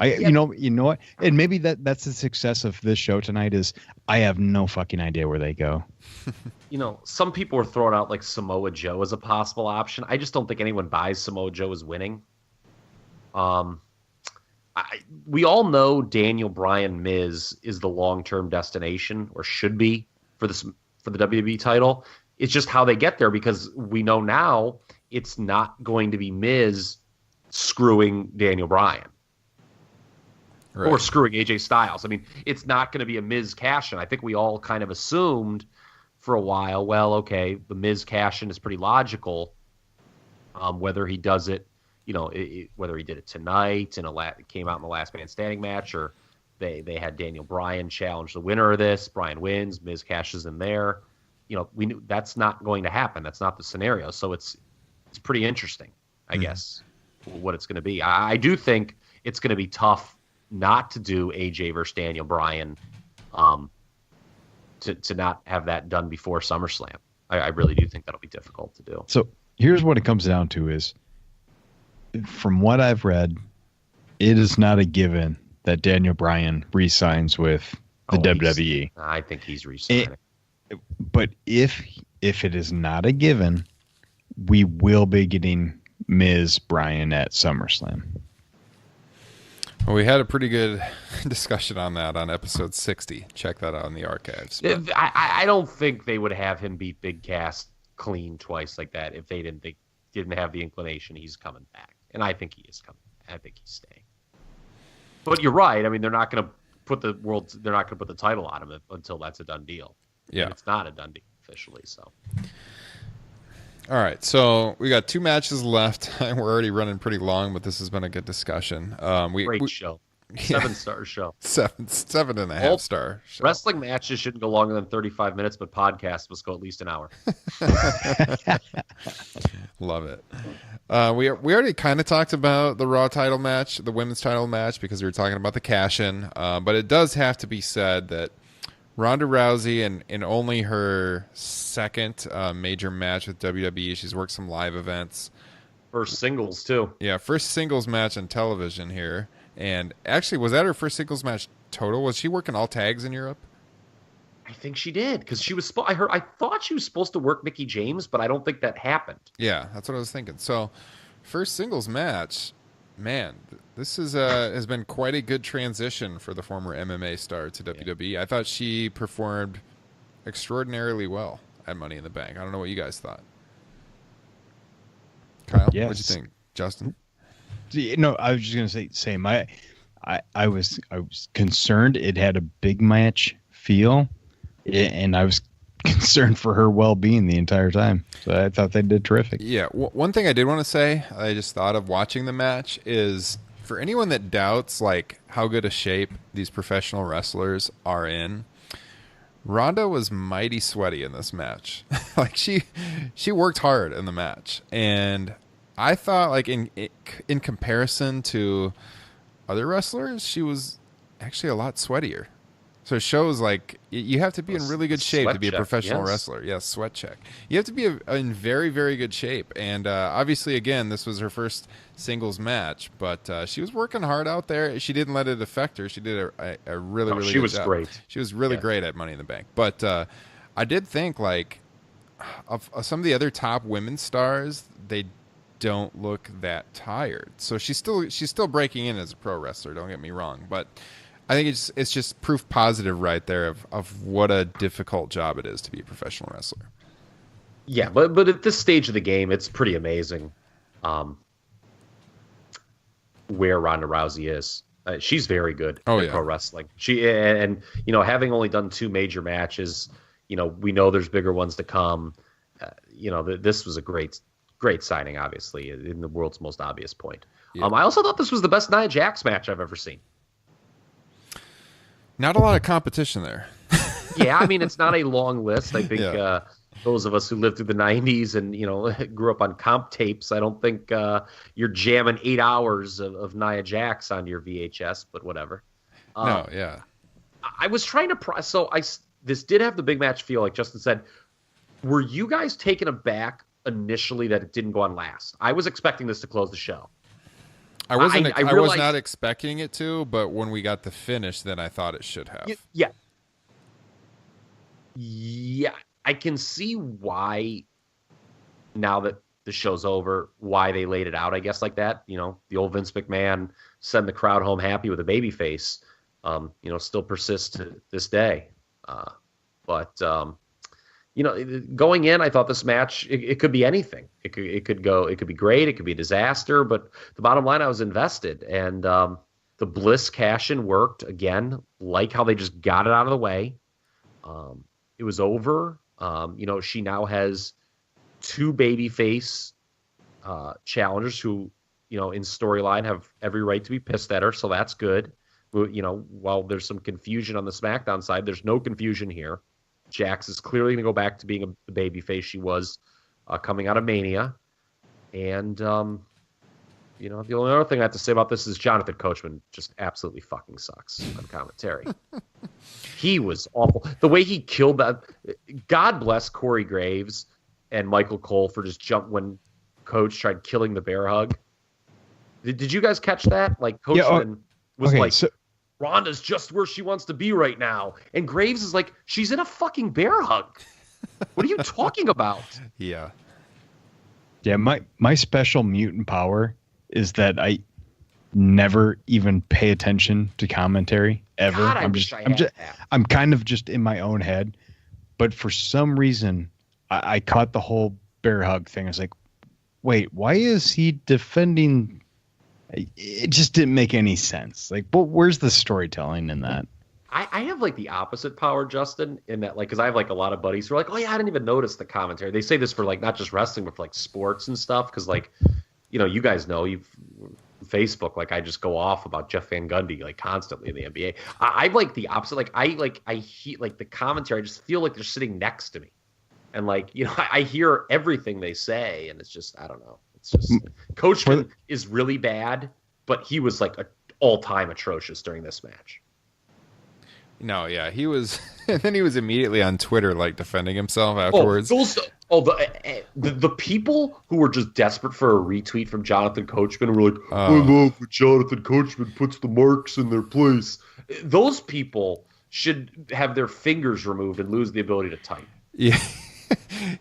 You know what? And maybe that's the success of this show tonight is I have no fucking idea where they go. You know, some people are throwing out like Samoa Joe as a possible option. I just don't think anyone buys Samoa Joe as winning. We all know Daniel Bryan Miz is the long-term destination, or should be, for the WWE title. It's just how they get there, because we know now it's not going to be Miz screwing Daniel Bryan. Right. Or screwing AJ Styles. I mean, it's not going to be a Miz cash-in. I think we all kind of assumed for a while, well, okay, the Miz cash-in is pretty logical. Whether he does it, you know, whether he did it tonight and it came out in the Last Man Standing match, or they had Daniel Bryan challenge the winner of this. Bryan wins, Miz cashes in there. You know, we knew that's not going to happen. That's not the scenario. So it's pretty interesting, I guess, what it's going to be. I do think it's going to be tough not to do AJ versus Daniel Bryan, to not have that done before SummerSlam. I really do think that'll be difficult to do. So here's what it comes down to is, from what I've read, it is not a given that Daniel Bryan re-signs with the WWE. I think he's re-signing. But if it is not a given, we will be getting Miz Bryan at SummerSlam. Well, we had a pretty good discussion on that on episode 60. Check that out in the archives. I don't think they would have him beat Big Cass clean twice like that if they didn't have the inclination he's coming back. And I think he is coming. I think he's staying. But you're right. I mean, they're not going to put the title on him until that's a done deal. Yeah, and it's not a done deal officially. So, all right. So we got 2 matches left. We're already running pretty long, but this has been a good discussion. Great show. 7-star show. 7.5 star show. Wrestling matches shouldn't go longer than 35 minutes, but podcasts must go at least an hour. Love it. We already kind of talked about the Raw title match, the women's title match, because we were talking about the cash-in. But it does have to be said that Ronda Rousey, in only her second major match with WWE, she's worked some live events. First singles, too. Yeah, first singles match on television here. And actually, was that her first singles match total? Was she working all tags in Europe? I think she did, because she was. I thought she was supposed to work Mickie James, but I don't think that happened. Yeah, that's what I was thinking. So, first singles match, man, this has been quite a good transition for the former MMA star to WWE. I thought she performed extraordinarily well at Money in the Bank. I don't know what you guys thought. Kyle, Yes. what'd you think? Justin? No, I was just gonna say same. I was concerned it had a big match feel, and I was concerned for her well-being the entire time. So I thought they did terrific. Yeah, one thing I did want to say, I just thought of watching the match, is for anyone that doubts like how good a shape these professional wrestlers are in, Ronda was mighty sweaty in this match. Like she worked hard in the match, and I thought like in comparison to other wrestlers, she was actually a lot sweatier. So it shows like you have to be in really good shape to be a professional wrestler. Yes, sweat check. You have to be in very, very good shape. And obviously, again, this was her first singles match, but she was working hard out there. She didn't let it affect her. She did a really, really good job. She was great. She was really great at Money in the Bank. But I did think like of some of the other top women stars, they don't look that tired. So she's still breaking in as a pro wrestler. Don't get me wrong, but I think it's just proof positive right there of what a difficult job it is to be a professional wrestler. Yeah, but at this stage of the game, it's pretty amazing where Ronda Rousey is. She's very good at pro wrestling. And having only done 2 major matches, we know there's bigger ones to come. This was a great signing, obviously, in the world's most obvious point. Yeah. I also thought this was the best Nia Jax match I've ever seen. Not a lot of competition there. Yeah, I mean, it's not a long list. I think those of us who lived through the 90s and, grew up on comp tapes, I don't think you're jamming 8 hours of Nia Jax on your VHS, but whatever. No, yeah. I was trying to this did have the big match feel, like Justin said. Were you guys taken aback initially that it didn't go on last? I was expecting this to close the show. I was not expecting it to, but when we got the finish, then I thought it should have. Yeah. I can see why, now that the show's over, why they laid it out, I guess, like that. The old Vince McMahon send the crowd home happy with a baby face, still persists to this day. But going in, I thought this match, it could be anything. It could be great. It could be a disaster. But the bottom line, I was invested. And the Bliss cash-in worked, again, like how they just got it out of the way. It was over. She now has 2 babyface challengers who, in storyline have every right to be pissed at her. So that's good. While there's some confusion on the SmackDown side, there's no confusion here. Jax is clearly going to go back to being the babyface she was coming out of Mania. And, the only other thing I have to say about this is Jonathan Coachman just absolutely fucking sucks on commentary. He was awful. The way he killed that. God bless Corey Graves and Michael Cole for just when Coach tried killing the bear hug. Did you guys catch that? Like, Coachman was Ronda's just where she wants to be right now. And Graves is like, she's in a fucking bear hug. What are you talking about? Yeah. Yeah, my special mutant power is that I never even pay attention to commentary ever. God, I'm kind of just in my own head. But for some reason, I caught the whole bear hug thing. I was like, wait, why is he defending? It just didn't make any sense. Like, where's the storytelling in that? I have like the opposite power, Justin, in that, like, because I have like a lot of buddies who are like, oh yeah, I didn't even notice the commentary. They say this for like not just wrestling, but for like sports and stuff. Because like, you guys know, you've Facebook, like I just go off about Jeff Van Gundy like constantly in the NBA. I like the opposite. Like I hear like the commentary. I just feel like they're sitting next to me, and like I hear everything they say, and it's just I don't know. It's just Coachman is really bad, but he was like all-time atrocious during this match. No, yeah, he was, and then he was immediately on Twitter like defending himself afterwards. The people who were just desperate for a retweet from Jonathan Coachman were like, I love when Jonathan Coachman puts the marks in their place. Those people should have their fingers removed and lose the ability to type. Yeah.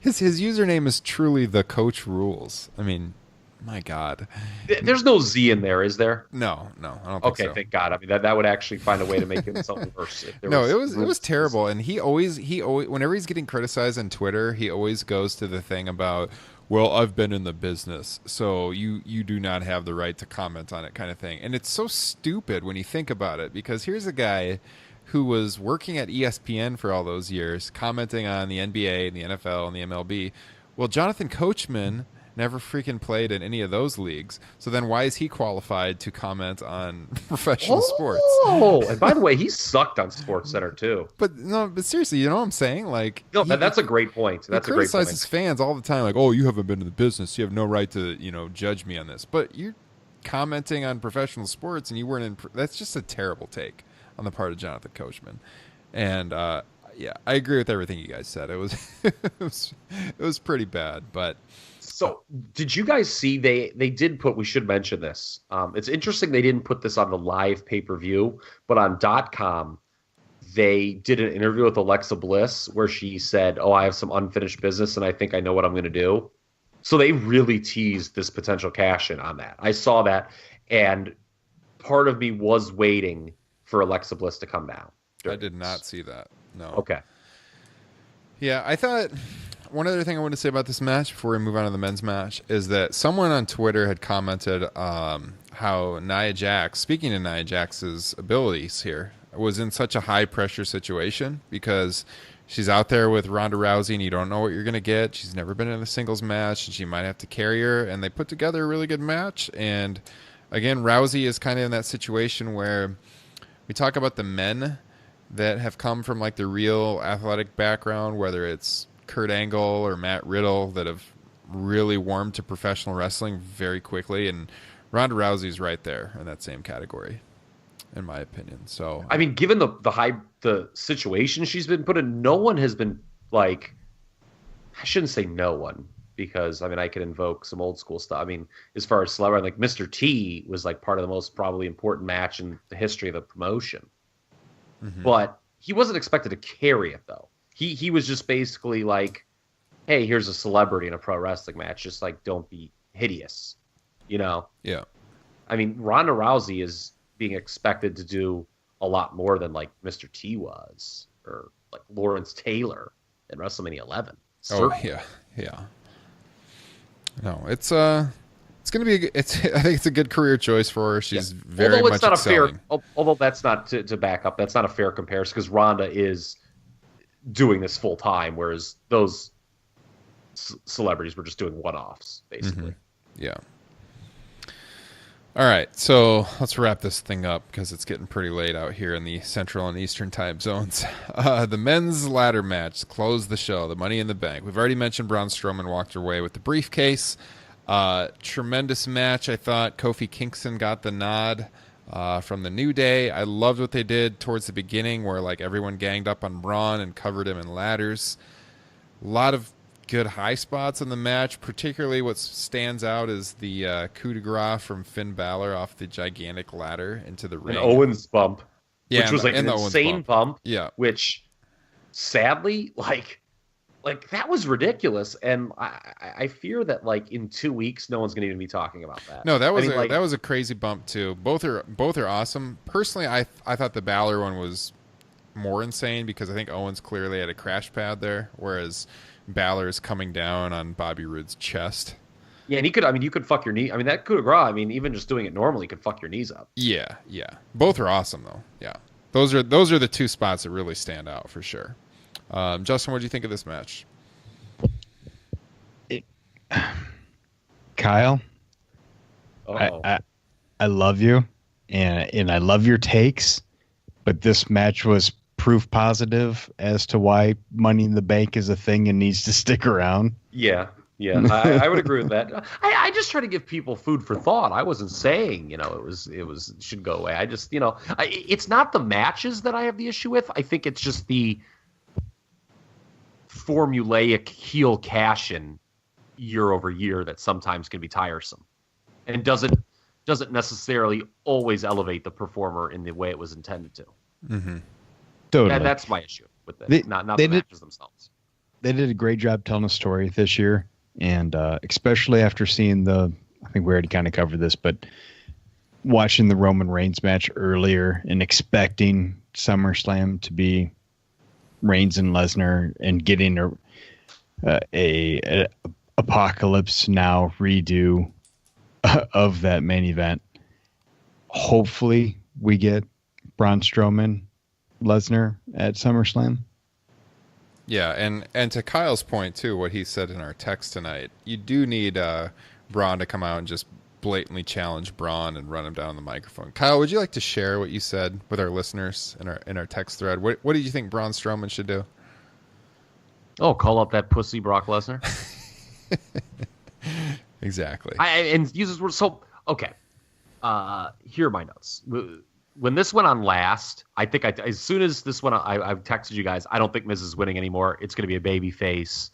His username is truly the Coach Rules. I mean, My God. There's no Z in there, is there? No, I don't think so. Okay, thank God. I mean, that would actually find a way to make himself worse. It was terrible. And he always, whenever he's getting criticized on Twitter, he always goes to the thing about, well, I've been in the business, so you do not have the right to comment on it, kind of thing. And it's so stupid when you think about it, because here's a guy who was working at ESPN for all those years, commenting on the NBA and the NFL and the MLB. Well, Jonathan Coachman never freaking played in any of those leagues. So then why is he qualified to comment on professional sports? Oh, and by the way, he sucked on SportsCenter too. But seriously, you know what I'm saying? Like, that's a great point. That's a great point. He criticizes fans all the time, like, oh, you haven't been in the business. You have no right to, judge me on this. But you're commenting on professional sports and you weren't in. That's just a terrible take on the part of Jonathan Coachman. And, yeah, I agree with everything you guys said. It was pretty bad, but. So, did you guys see they did put? We should mention this. It's interesting they didn't put this on the live pay-per-view, but on .com they did an interview with Alexa Bliss where she said, "Oh, I have some unfinished business, and I think I know what I'm going to do." So they really teased this potential cash in on that. I saw that, and part of me was waiting for Alexa Bliss to come down. I did not see that. No. Okay. Yeah, I thought. One other thing I want to say about this match before we move on to the men's match is that someone on Twitter had commented how Nia Jax, speaking of Nia Jax's abilities here, was in such a high-pressure situation because she's out there with Ronda Rousey and you don't know what you're going to get. She's never been in a singles match and she might have to carry her, and they put together a really good match. And, again, Rousey is kind of in that situation where we talk about the men that have come from, like, the real athletic background, whether it's Kurt Angle or Matt Riddle, that have really warmed to professional wrestling very quickly, and Ronda Rousey's right there in that same category, in my opinion. So I mean, given the situation she's been put in, no one has been like, I shouldn't say no one, because I mean I could invoke some old school stuff. I mean, as far as celebrity, like Mr. T was like part of the most probably important match in the history of the promotion, but he wasn't expected to carry it though. He was just basically like, hey, here's a celebrity in a pro wrestling match. Just like, don't be hideous, Yeah. I mean, Ronda Rousey is being expected to do a lot more than like Mr. T was, or like Lawrence Taylor in WrestleMania 11. Certainly. Oh yeah. No, it's gonna be. I think it's a good career choice for her. She's very much excelling. Although that's not to back up. That's not a fair comparison because Ronda is doing this full time, whereas those celebrities were just doing one-offs, basically. Yeah. All right, so let's wrap this thing up because it's getting pretty late out here in the Central and Eastern time zones. The men's ladder match closed the show, the Money in the Bank. We've already mentioned Braun Strowman walked away with the briefcase. Tremendous match, I thought. Kofi Kingston got the nod from the New Day. I loved what they did towards the beginning where like everyone ganged up on Braun and covered him in ladders. A lot of good high spots in the match, particularly what stands out is the coup de grace from Finn Balor off the gigantic ladder into the ring. An Owens bump, which was like an Owens insane bump. Yeah. Which sadly, like that was ridiculous, and I fear that like in 2 weeks, no one's gonna even be talking about that. No, that was a crazy bump too. Both are awesome. Personally, I thought the Balor one was more insane because I think Owens clearly had a crash pad there, whereas Balor is coming down on Bobby Roode's chest. Yeah, and you could fuck your knee. I mean, that coup de grace, I mean, even just doing it normally could fuck your knees up. Yeah. Both are awesome though. Yeah, those are the two spots that really stand out for sure. Justin, what do you think of this match? Kyle, I love you, and I love your takes, but this match was proof positive as to why Money in the Bank is a thing and needs to stick around. Yeah, I would agree with that. I just try to give people food for thought. I wasn't saying, it should go away. I just, it's not the matches that I have the issue with. I think it's just the formulaic heel cash-in year over year that sometimes can be tiresome and doesn't necessarily always elevate the performer in the way it was intended to. Mm-hmm. Totally. That's my issue with it. Not the matches themselves. They did a great job telling a story this year, and especially after seeing the I think we already kind of covered this, but watching the Roman Reigns match earlier and expecting SummerSlam to be Reigns and Lesnar and getting a Apocalypse Now redo of that main event. Hopefully we get Braun Strowman, Lesnar at SummerSlam. Yeah, and to Kyle's point too, what he said in our text tonight, you do need Braun to come out and just blatantly challenge Braun and run him down on the microphone. Kyle, would you like to share what you said with our listeners in our text thread? What did you think Braun Strowman should do? Oh, call up that pussy Brock Lesnar. Exactly. And uses words. So okay. Here are my notes. When this went on last, I think as soon as this went on, I've texted you guys. I don't think Miz is winning anymore. It's going to be a baby face,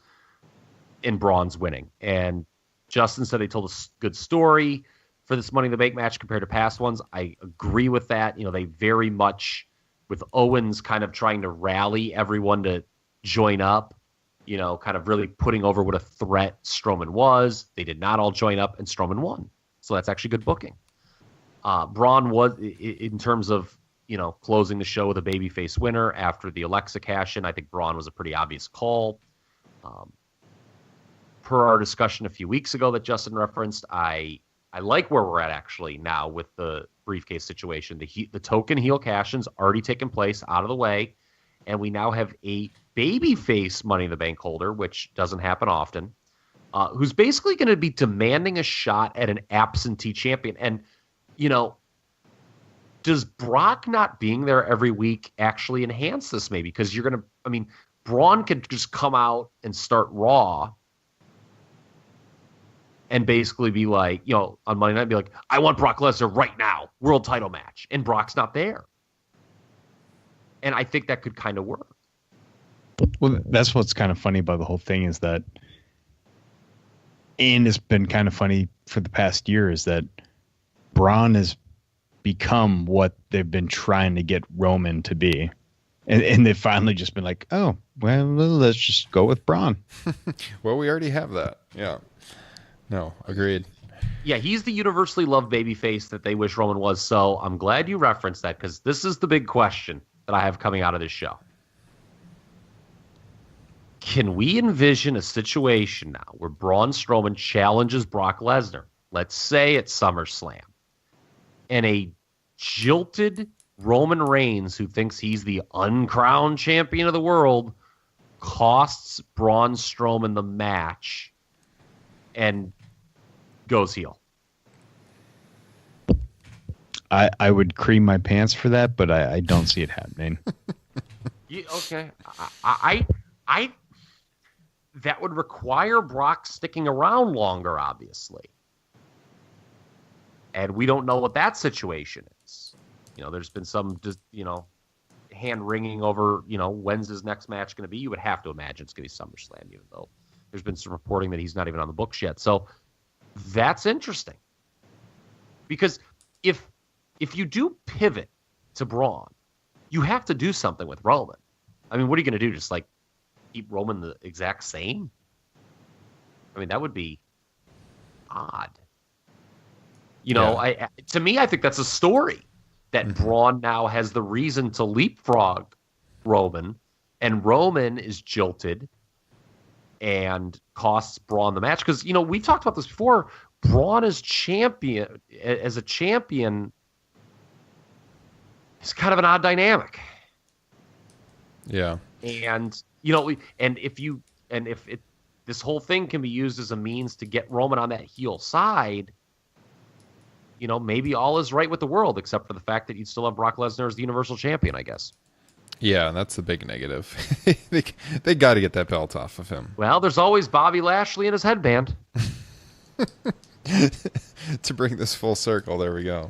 and Braun's winning. And Justin said they told a good story for this Money in the Bank match compared to past ones. I agree with that. You know, they very much, with Owens kind of trying to rally everyone to join up, you know, kind of really putting over what a threat Strowman was. They did not all join up, and Strowman won. So that's actually good booking. Braun was, in terms of, you know, closing the show with a babyface winner after the Alexa cash-in, I think Braun was a pretty obvious call. Per our discussion a few weeks ago that Justin referenced, I like where we're at actually now with the briefcase situation. The token heel cash-in's already taken place, out of the way, and we now have a babyface Money in the Bank holder, which doesn't happen often, who's basically going to be demanding a shot at an absentee champion. And, you know, does Brock not being there every week actually enhance this maybe? Because you're going to, I mean, Braun could just come out and start Raw and basically be like, you know, on Monday night, be like, I want Brock Lesnar right now, world title match. And Brock's not there. And I think that could kind of work. Well, that's what's kind of funny about the whole thing is that, and it's been kind of funny for the past year, is that Braun has become what they've been trying to get Roman to be. And they've finally just been like, oh, well, let's just go with Braun. Well, we already have that. Yeah. No, agreed. Yeah, he's the universally loved babyface that they wish Roman was. So I'm glad you referenced that, because this is the big question that I have coming out of this show. Can we envision a situation now where Braun Strowman challenges Brock Lesnar, let's say at SummerSlam, and a jilted Roman Reigns, who thinks he's the uncrowned champion of the world, costs Braun Strowman the match and goes heel? I would cream my pants for that, but I don't see it happening. Yeah, okay. I that would require Brock sticking around longer, obviously. And we don't know what that situation is. You know, there's been some, you know, hand-wringing over, you know, when's his next match going to be. You would have to imagine it's going to be SummerSlam, even though there's been some reporting that he's not even on the books yet. So that's interesting. Because if you do pivot to Braun, you have to do something with Roman. I mean, what are you going to do? Just, like, keep Roman the exact same? I mean, that would be odd. You know, yeah. To me, I think that's a story that Braun now has the reason to leapfrog Roman, and Roman is jilted and costs Braun the match. Because, you know, we talked about this before. Braun as a champion is kind of an odd dynamic. Yeah. And, you know, if this whole thing can be used as a means to get Roman on that heel side, you know, maybe all is right with the world, except for the fact that you'd still have Brock Lesnar as the Universal Champion, I guess. Yeah, that's the big negative. they got to get that belt off of him. Well, there's always Bobby Lashley and his headband. To bring this full circle, there we go.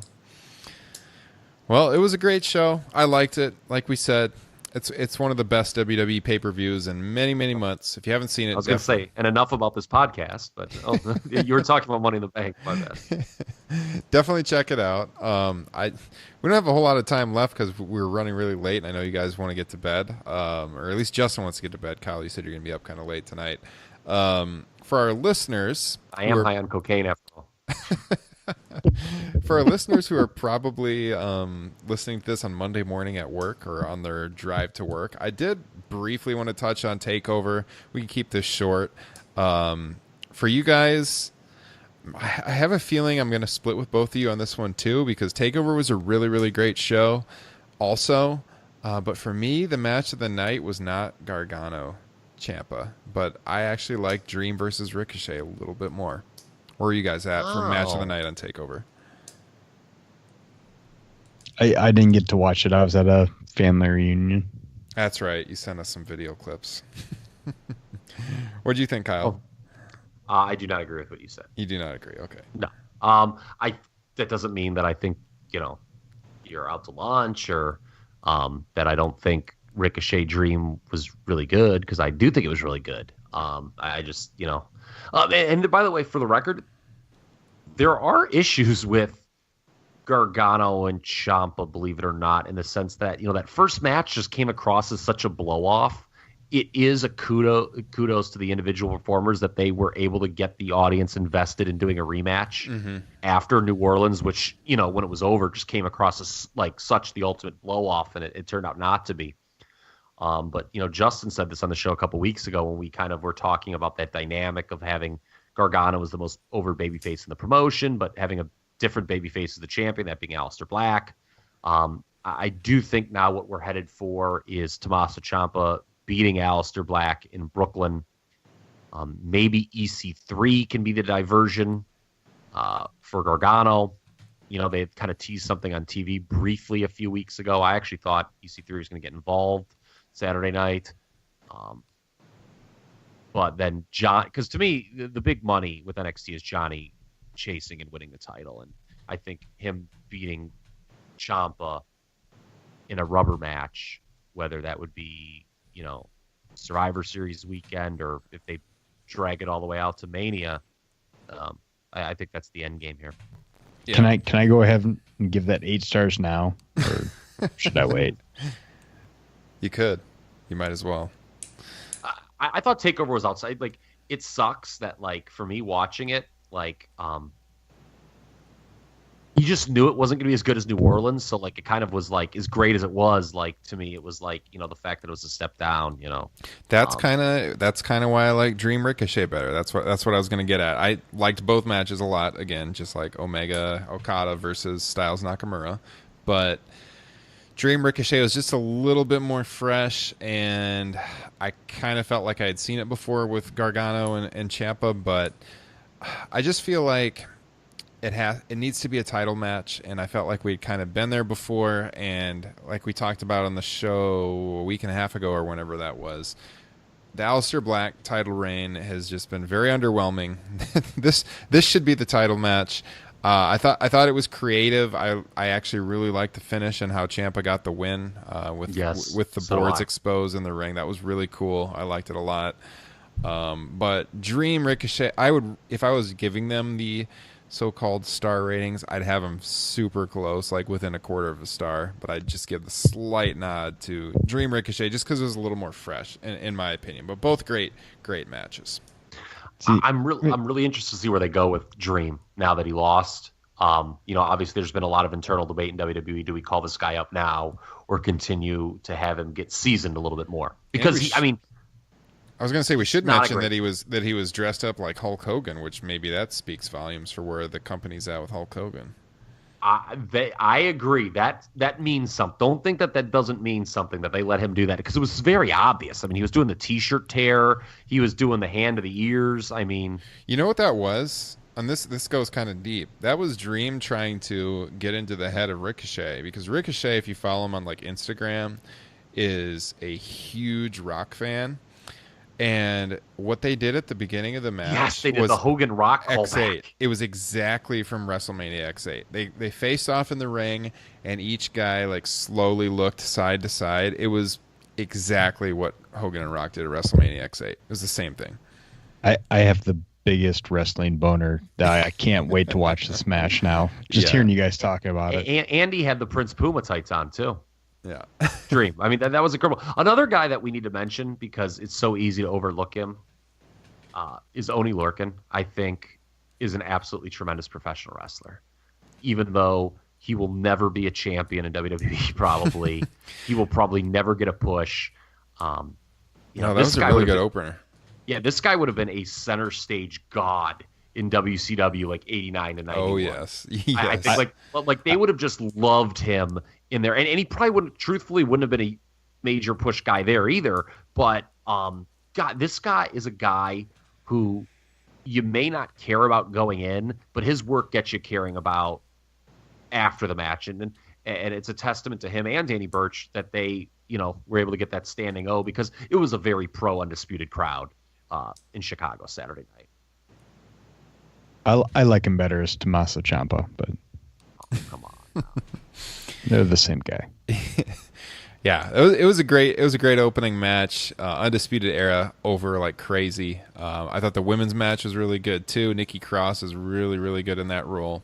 Well, it was a great show. I liked it. Like we said, it's one of the best WWE pay-per-views in many, many months. If you haven't seen it, I was going to say, and enough about this podcast, but you were talking about Money in the Bank. My bad. Definitely check it out. We don't have a whole lot of time left because we're running really late, and I know you guys want to get to bed, or at least Justin wants to get to bed. Kyle, you said you're going to be up kind of late tonight. For our listeners, I am high on cocaine after all. For our listeners who are probably listening to this on Monday morning at work or on their drive to work, I did briefly want to touch on TakeOver. We can keep this short. For you guys, I have a feeling I'm going to split with both of you on this one too, because TakeOver was a really, really great show also. But for me, the match of the night was not Gargano Ciampa, but I actually like Dream versus Ricochet a little bit more. Where are you guys at for match of the night on TakeOver? I didn't get to watch it. I was at a family reunion. That's right. You sent us some video clips. What do you think, Kyle? I do not agree with what you said. You do not agree. Okay. No. That doesn't mean that I think, you're out to lunch or that I don't think Ricochet Dream was really good, because I do think it was really good. I just, and by the way, for the record, there are issues with Gargano and Ciampa, believe it or not, in the sense that, that first match just came across as such a blow-off. It is a kudos to the individual performers that they were able to get the audience invested in doing a rematch after New Orleans, which, when it was over, just came across as like such the ultimate blow-off, and it turned out not to be. But, Justin said this on the show a couple weeks ago when we kind of were talking about that dynamic of having Gargano as the most over babyface in the promotion, but having a different babyface as the champion, that being Aleister Black. I do think now what we're headed for is Tommaso Ciampa beating Aleister Black in Brooklyn. Maybe EC3 can be the diversion for Gargano. They kind of teased something on TV briefly a few weeks ago. I actually thought EC3 was going to get involved Saturday night. But then John, because to me, the big money with NXT is Johnny chasing and winning the title. And I think him beating Ciampa in a rubber match, whether that would be, Survivor Series weekend or if they drag it all the way out to Mania, I think that's the end game here. Yeah. Can I go ahead and give that 8 stars now, or should I wait? You could. You might as well. I thought TakeOver was outside. Like, it sucks that, like, for me watching it, like, you just knew it wasn't going to be as good as New Orleans. So, like, it kind of was, like, as great as it was, like, to me, it was, like, the fact that it was a step down, That's kind of why I like Dream Ricochet better. That's what I was going to get at. I liked both matches a lot, again, just like Omega Okada versus Styles Nakamura. But Dream Ricochet was just a little bit more fresh, and I kind of felt like I had seen it before with Gargano and Ciampa, but I just feel like it needs to be a title match, and I felt like we'd kind of been there before, and like we talked about on the show a week and a half ago or whenever that was, the Aleister Black title reign has just been very underwhelming. This should be the title match. I thought it was creative. I actually really liked the finish and how Ciampa got the win with the boards exposed in the ring. That was really cool. I liked it a lot. But Dream Ricochet, if I was giving them the so-called star ratings, I'd have them super close, like within a quarter of a star, but I'd just give the slight nod to Dream Ricochet just because it was a little more fresh in my opinion. But both great matches. I'm really interested to see where they go with Dream now that he lost. Obviously there's been a lot of internal debate in WWE. Do we call this guy up now or continue to have him get seasoned a little bit more? Because I was going to say we should mention that he was dressed up like Hulk Hogan, which maybe that speaks volumes for where the company's at with Hulk Hogan. I agree. That means something. Don't think that doesn't mean something that they let him do that, because it was very obvious. I mean, he was doing the T-shirt tear. He was doing the hand to the ears. I mean, you know what that was? And this goes kind of deep. That was Dream trying to get into the head of Ricochet, because Ricochet, if you follow him on like Instagram, is a huge Rock fan. And what they did at the beginning of the match was the Hogan Rock X8. callback. It was exactly from WrestleMania X8. They faced off in the ring, and each guy like slowly looked side to side. It was exactly what Hogan and Rock did at WrestleMania X8. It was the same thing. I have the biggest wrestling boner that I can't wait to watch this match now. Just hearing you guys talking about it. Andy had the Prince Puma tights on too. Yeah. Dream. I mean, that was incredible. Another guy that we need to mention, because it's so easy to overlook him, is Oney Lorcan. I think is an absolutely tremendous professional wrestler. Even though he will never be a champion in WWE, probably. He will probably never get a push. That was a really good opener. Yeah, this guy would have been a center stage god in WCW like 89 and 91. Oh, yes. I think like they would have just loved him in there. And he probably wouldn't have been a major push guy there either. But God, this guy is a guy who you may not care about going in, but his work gets you caring about after the match. And it's a testament to him and Danny Burch that they, were able to get that standing O, because it was a very pro Undisputed crowd in Chicago Saturday night. I like him better as Tommaso Ciampa, but come on. They're the same guy. Yeah, it was a great opening match. Undisputed Era over like crazy. I thought the women's match was really good too. Nikki Cross is really, really good in that role.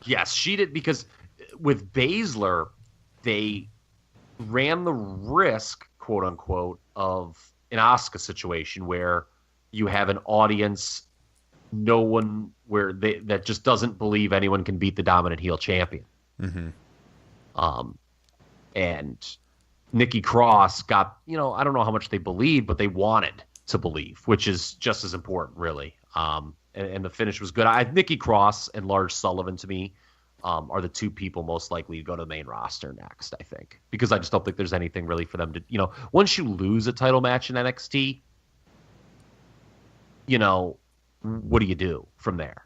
Yes, she did, because with Baszler, they ran the risk, quote unquote, of an Asuka situation where you have an audience, no one that just doesn't believe anyone can beat the dominant heel champion. Mm-hmm. And Nikki Cross got, I don't know how much they believed, but they wanted to believe, which is just as important, really. And the finish was good. Nikki Cross and Lars Sullivan, to me, are the two people most likely to go to the main roster next, I think. Because I just don't think there's anything really for them to, once you lose a title match in NXT, what do you do from there?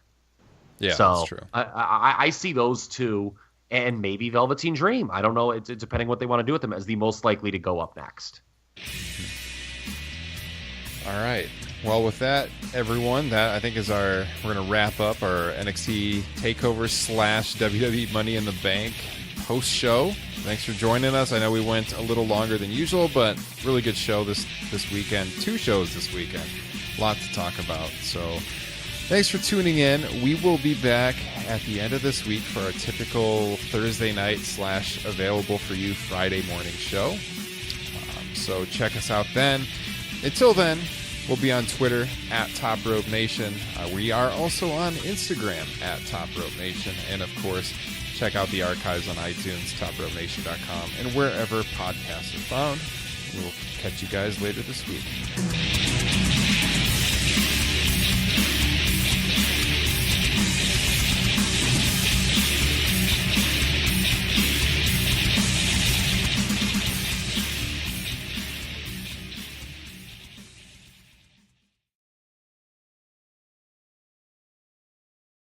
Yeah, so that's true. I see those two, and maybe Velveteen Dream. I don't know. It's depending what they want to do with them, as the most likely to go up next. All right. Well, with that, everyone, that I think is we're going to wrap up our NXT TakeOver / WWE Money in the Bank post show. Thanks for joining us. I know we went a little longer than usual, but really good show this weekend. 2 shows this weekend. A lot to talk about. So thanks for tuning in. We will be back at the end of this week for our typical Thursday night / available for you Friday morning show. So check us out then. Until then, we'll be on Twitter at Top Rope Nation. We are also on Instagram at Top Rope Nation. And of course, check out the archives on iTunes, topropenation.com, and wherever podcasts are found. We'll catch you guys later this week.